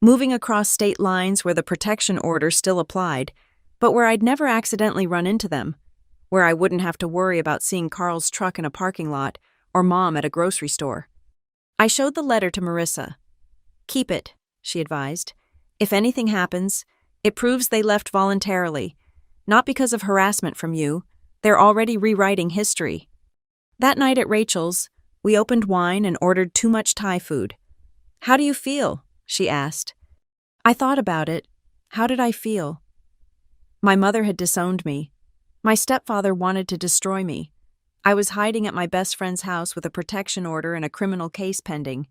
moving across state lines where the protection order still applied, but where I'd never accidentally run into them, where I wouldn't have to worry about seeing Carl's truck in a parking lot or Mom at a grocery store. I showed the letter to Marissa. Keep it, she advised. If anything happens, it proves they left voluntarily, not because of harassment from you. They're already rewriting history. That night at Rachel's, we opened wine and ordered too much Thai food. How do you feel? She asked. I thought about it. How did I feel? My mother had disowned me. My stepfather wanted to destroy me. I was hiding at my best friend's house with a protection order and a criminal case pending.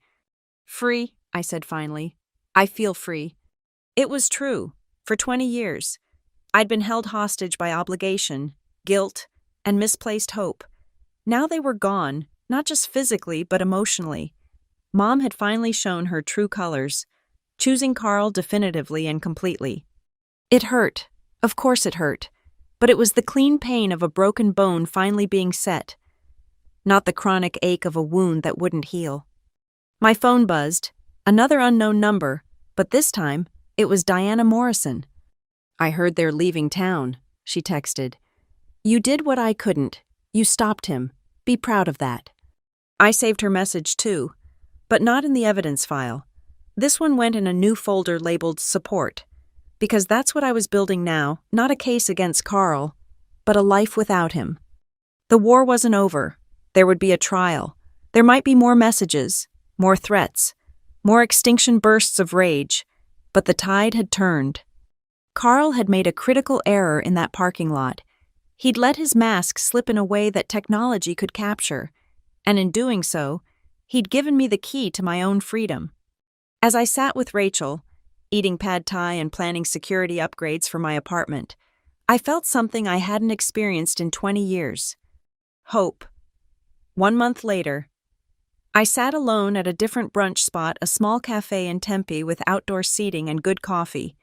Free, I said finally. I feel free. It was true. For 20 years. I'd been held hostage by obligation, guilt, and misplaced hope. Now they were gone, not just physically, but emotionally. Mom had finally shown her true colors, choosing Carl definitively and completely. It hurt. Of course it hurt. But it was the clean pain of a broken bone finally being set, not the chronic ache of a wound that wouldn't heal. My phone buzzed, another unknown number, but this time, it was Diana Morrison. I heard they're leaving town, she texted. You did what I couldn't. You stopped him. Be proud of that. I saved her message too, but not in the evidence file. This one went in a new folder labeled Support, because that's what I was building now, not a case against Carl, but a life without him. The war wasn't over. There would be a trial. There might be more messages, more threats, more extinction bursts of rage, but the tide had turned. Carl had made a critical error in that parking lot. He'd let his mask slip in a way that technology could capture, and in doing so, he'd given me the key to my own freedom. As I sat with Rachel, eating pad thai and planning security upgrades for my apartment, I felt something I hadn't experienced in 20 years. Hope. 1 month later, I sat alone at a different brunch spot, a small cafe in Tempe with outdoor seating and good coffee.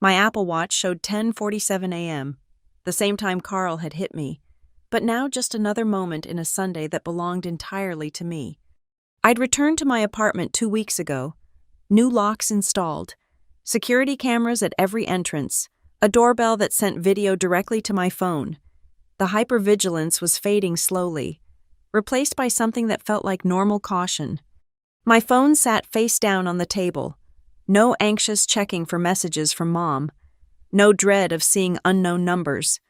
My Apple Watch showed 10:47 a.m., the same time Carl had hit me, but now just another moment in a Sunday that belonged entirely to me. I'd returned to my apartment 2 weeks ago, new locks installed, security cameras at every entrance, a doorbell that sent video directly to my phone. The hypervigilance was fading slowly, replaced by something that felt like normal caution. My phone sat face down on the table. No anxious checking for messages from Mom. No dread of seeing unknown numbers.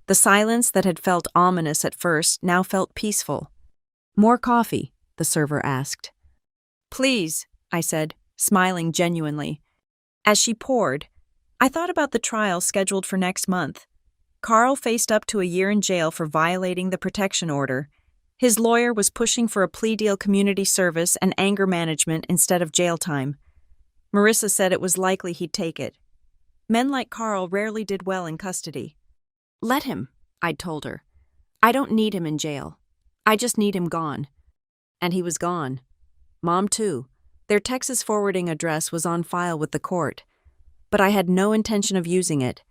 The silence that had felt ominous at first now felt peaceful. "More coffee?" the server asked. "Please," I said, smiling genuinely. As she poured, I thought about the trial scheduled for next month. Carl faced up to a year in jail for violating the protection order. His lawyer was pushing for a plea deal, community service, and anger management instead of jail time. Marissa said it was likely he'd take it. Men like Carl rarely did well in custody. "Let him," I'd told her. "I don't need him in jail. I just need him gone." And he was gone. Mom, too. Their Texas forwarding address was on file with the court. But I had no intention of using it.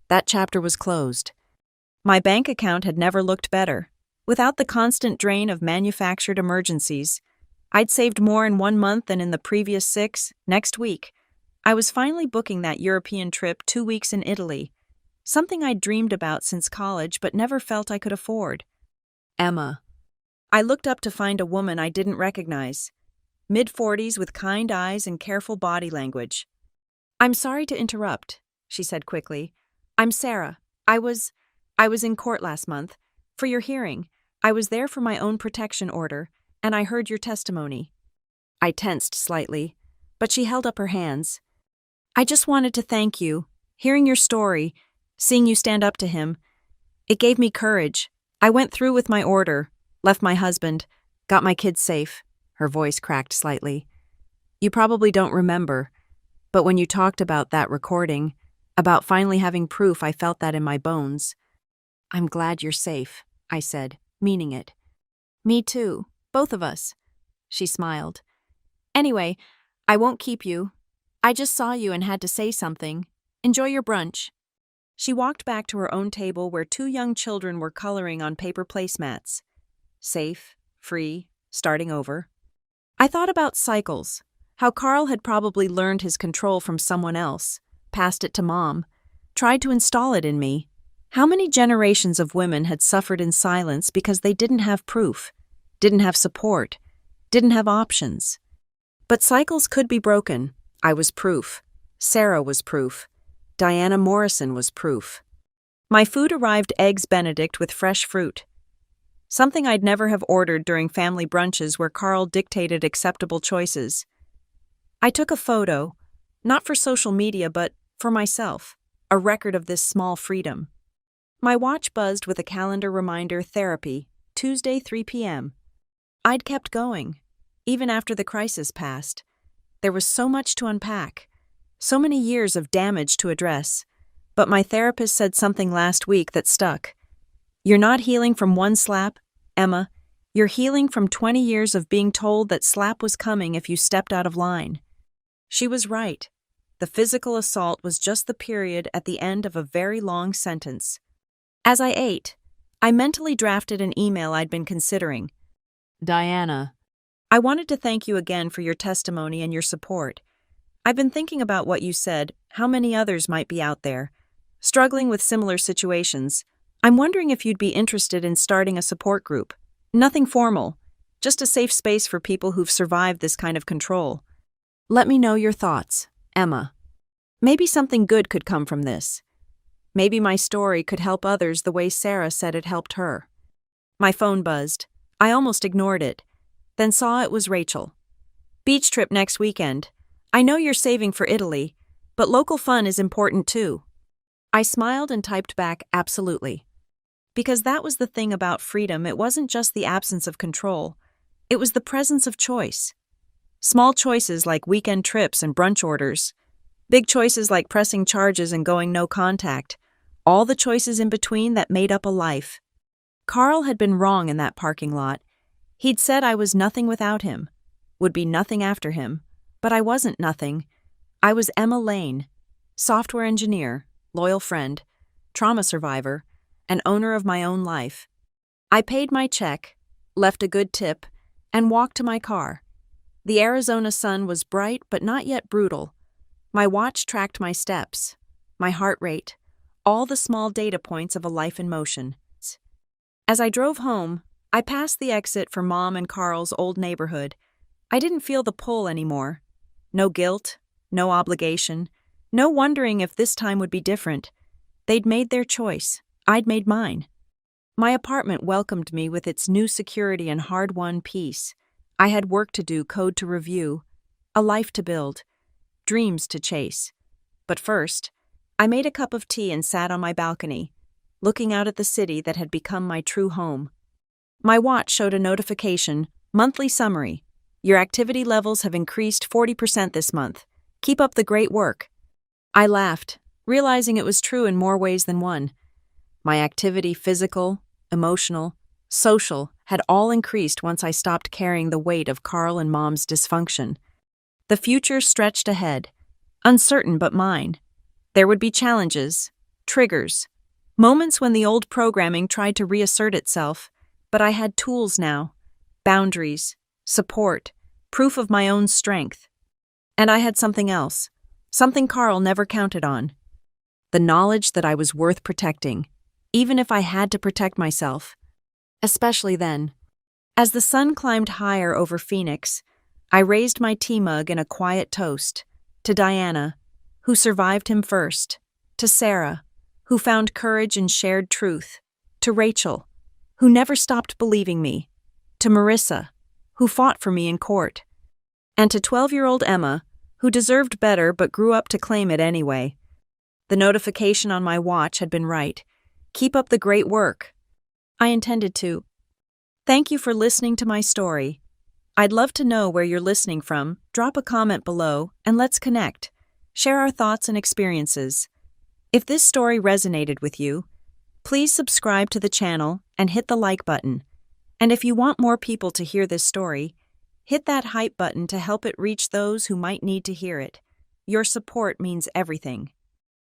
That chapter was closed. My bank account had never looked better. Without the constant drain of manufactured emergencies, I'd saved more in 1 month than in the previous 6. Next week, I was finally booking that European trip, 2 weeks in Italy, something I'd dreamed about since college but never felt I could afford. Emma. I looked up to find a woman I didn't recognize, mid-40s with kind eyes and careful body language. "I'm sorry to interrupt," she said quickly. "I'm Sarah. I was in court last month. For your hearing, I was there for my own protection order, and I heard your testimony." I tensed slightly, but she held up her hands. "I just wanted to thank you. Hearing your story, seeing you stand up to him, it gave me courage. I went through with my order, left my husband, got my kids safe." Her voice cracked slightly. "You probably don't remember, but when you talked about that recording, about finally having proof, I felt that in my bones." "I'm glad you're safe," I said, meaning it. "Me too, both of us," she smiled. "Anyway, I won't keep you. I just saw you and had to say something. Enjoy your brunch." She walked back to her own table where 2 young children were coloring on paper placemats. Safe, free, starting over. I thought about cycles, how Carl had probably learned his control from someone else, passed it to Mom, tried to install it in me. How many generations of women had suffered in silence because they didn't have proof, didn't have support, didn't have options? But cycles could be broken. I was proof. Sarah was proof. Diana Morrison was proof. My food arrived eggs Benedict with fresh fruit. Something I'd never have ordered during family brunches where Carl dictated acceptable choices. I took a photo, not for social media but for myself, a record of this small freedom. My watch buzzed with a calendar reminder: therapy, Tuesday 3 p.m. I'd kept going, even after the crisis passed. There was so much to unpack, so many years of damage to address. But my therapist said something last week that stuck. "You're not healing from one slap, Emma. You're healing from 20 years of being told that slap was coming if you stepped out of line." She was right. The physical assault was just the period at the end of a very long sentence. As I ate, I mentally drafted an email I'd been considering. "Diana, I wanted to thank you again for your testimony and your support. I've been thinking about what you said, how many others might be out there, struggling with similar situations. I'm wondering if you'd be interested in starting a support group. Nothing formal, just a safe space for people who've survived this kind of control. Let me know your thoughts, Emma. Maybe something good could come from this." Maybe my story could help others the way Sarah said it helped her. My phone buzzed. I almost ignored it, then saw it was Rachel. Beach trip next weekend. I know you're saving for Italy, but local fun is important too. I smiled and typed back, absolutely. Because that was the thing about freedom, it wasn't just the absence of control, it was the presence of choice. Small choices like weekend trips and brunch orders. Big choices like pressing charges and going no contact. All the choices in between that made up a life. Carl had been wrong in that parking lot. He'd said I was nothing without him, would be nothing after him, but I wasn't nothing. I was Emma Lane, software engineer, loyal friend, trauma survivor, and owner of my own life. I paid my check, left a good tip, and walked to my car. The Arizona sun was bright but not yet brutal. My watch tracked my steps, my heart rate, all the small data points of a life in motion. As I drove home, I passed the exit for Mom and Carl's old neighborhood. I didn't feel the pull anymore. No guilt, no obligation, no wondering if this time would be different. They'd made their choice. I'd made mine. My apartment welcomed me with its new security and hard-won peace. I had work to do, code to review, a life to build, dreams to chase. But first, I made a cup of tea and sat on my balcony, looking out at the city that had become my true home. My watch showed a notification, monthly summary. Your activity levels have increased 40% this month. Keep up the great work. I laughed, realizing it was true in more ways than one. My activity, physical, emotional, social, had all increased once I stopped carrying the weight of Carl and Mom's dysfunction. The future stretched ahead, uncertain but mine. There would be challenges, triggers, moments when the old programming tried to reassert itself, but I had tools now, boundaries, support, proof of my own strength. And I had something else, something Carl never counted on. The knowledge that I was worth protecting, even if I had to protect myself. Especially then. As the sun climbed higher over Phoenix, I raised my tea mug in a quiet toast to Diana, who survived him first, to Sarah, who found courage in shared truth, to Rachel, who never stopped believing me, to Marissa, who fought for me in court, and to 12-year-old Emma, who deserved better but grew up to claim it anyway. The notification on my watch had been right. Keep up the great work. I intended to. Thank you for listening to my story. I'd love to know where you're listening from. Drop a comment below and let's connect. Share our thoughts and experiences. If this story resonated with you, please subscribe to the channel and hit the like button. And if you want more people to hear this story, hit that hype button to help it reach those who might need to hear it. Your support means everything.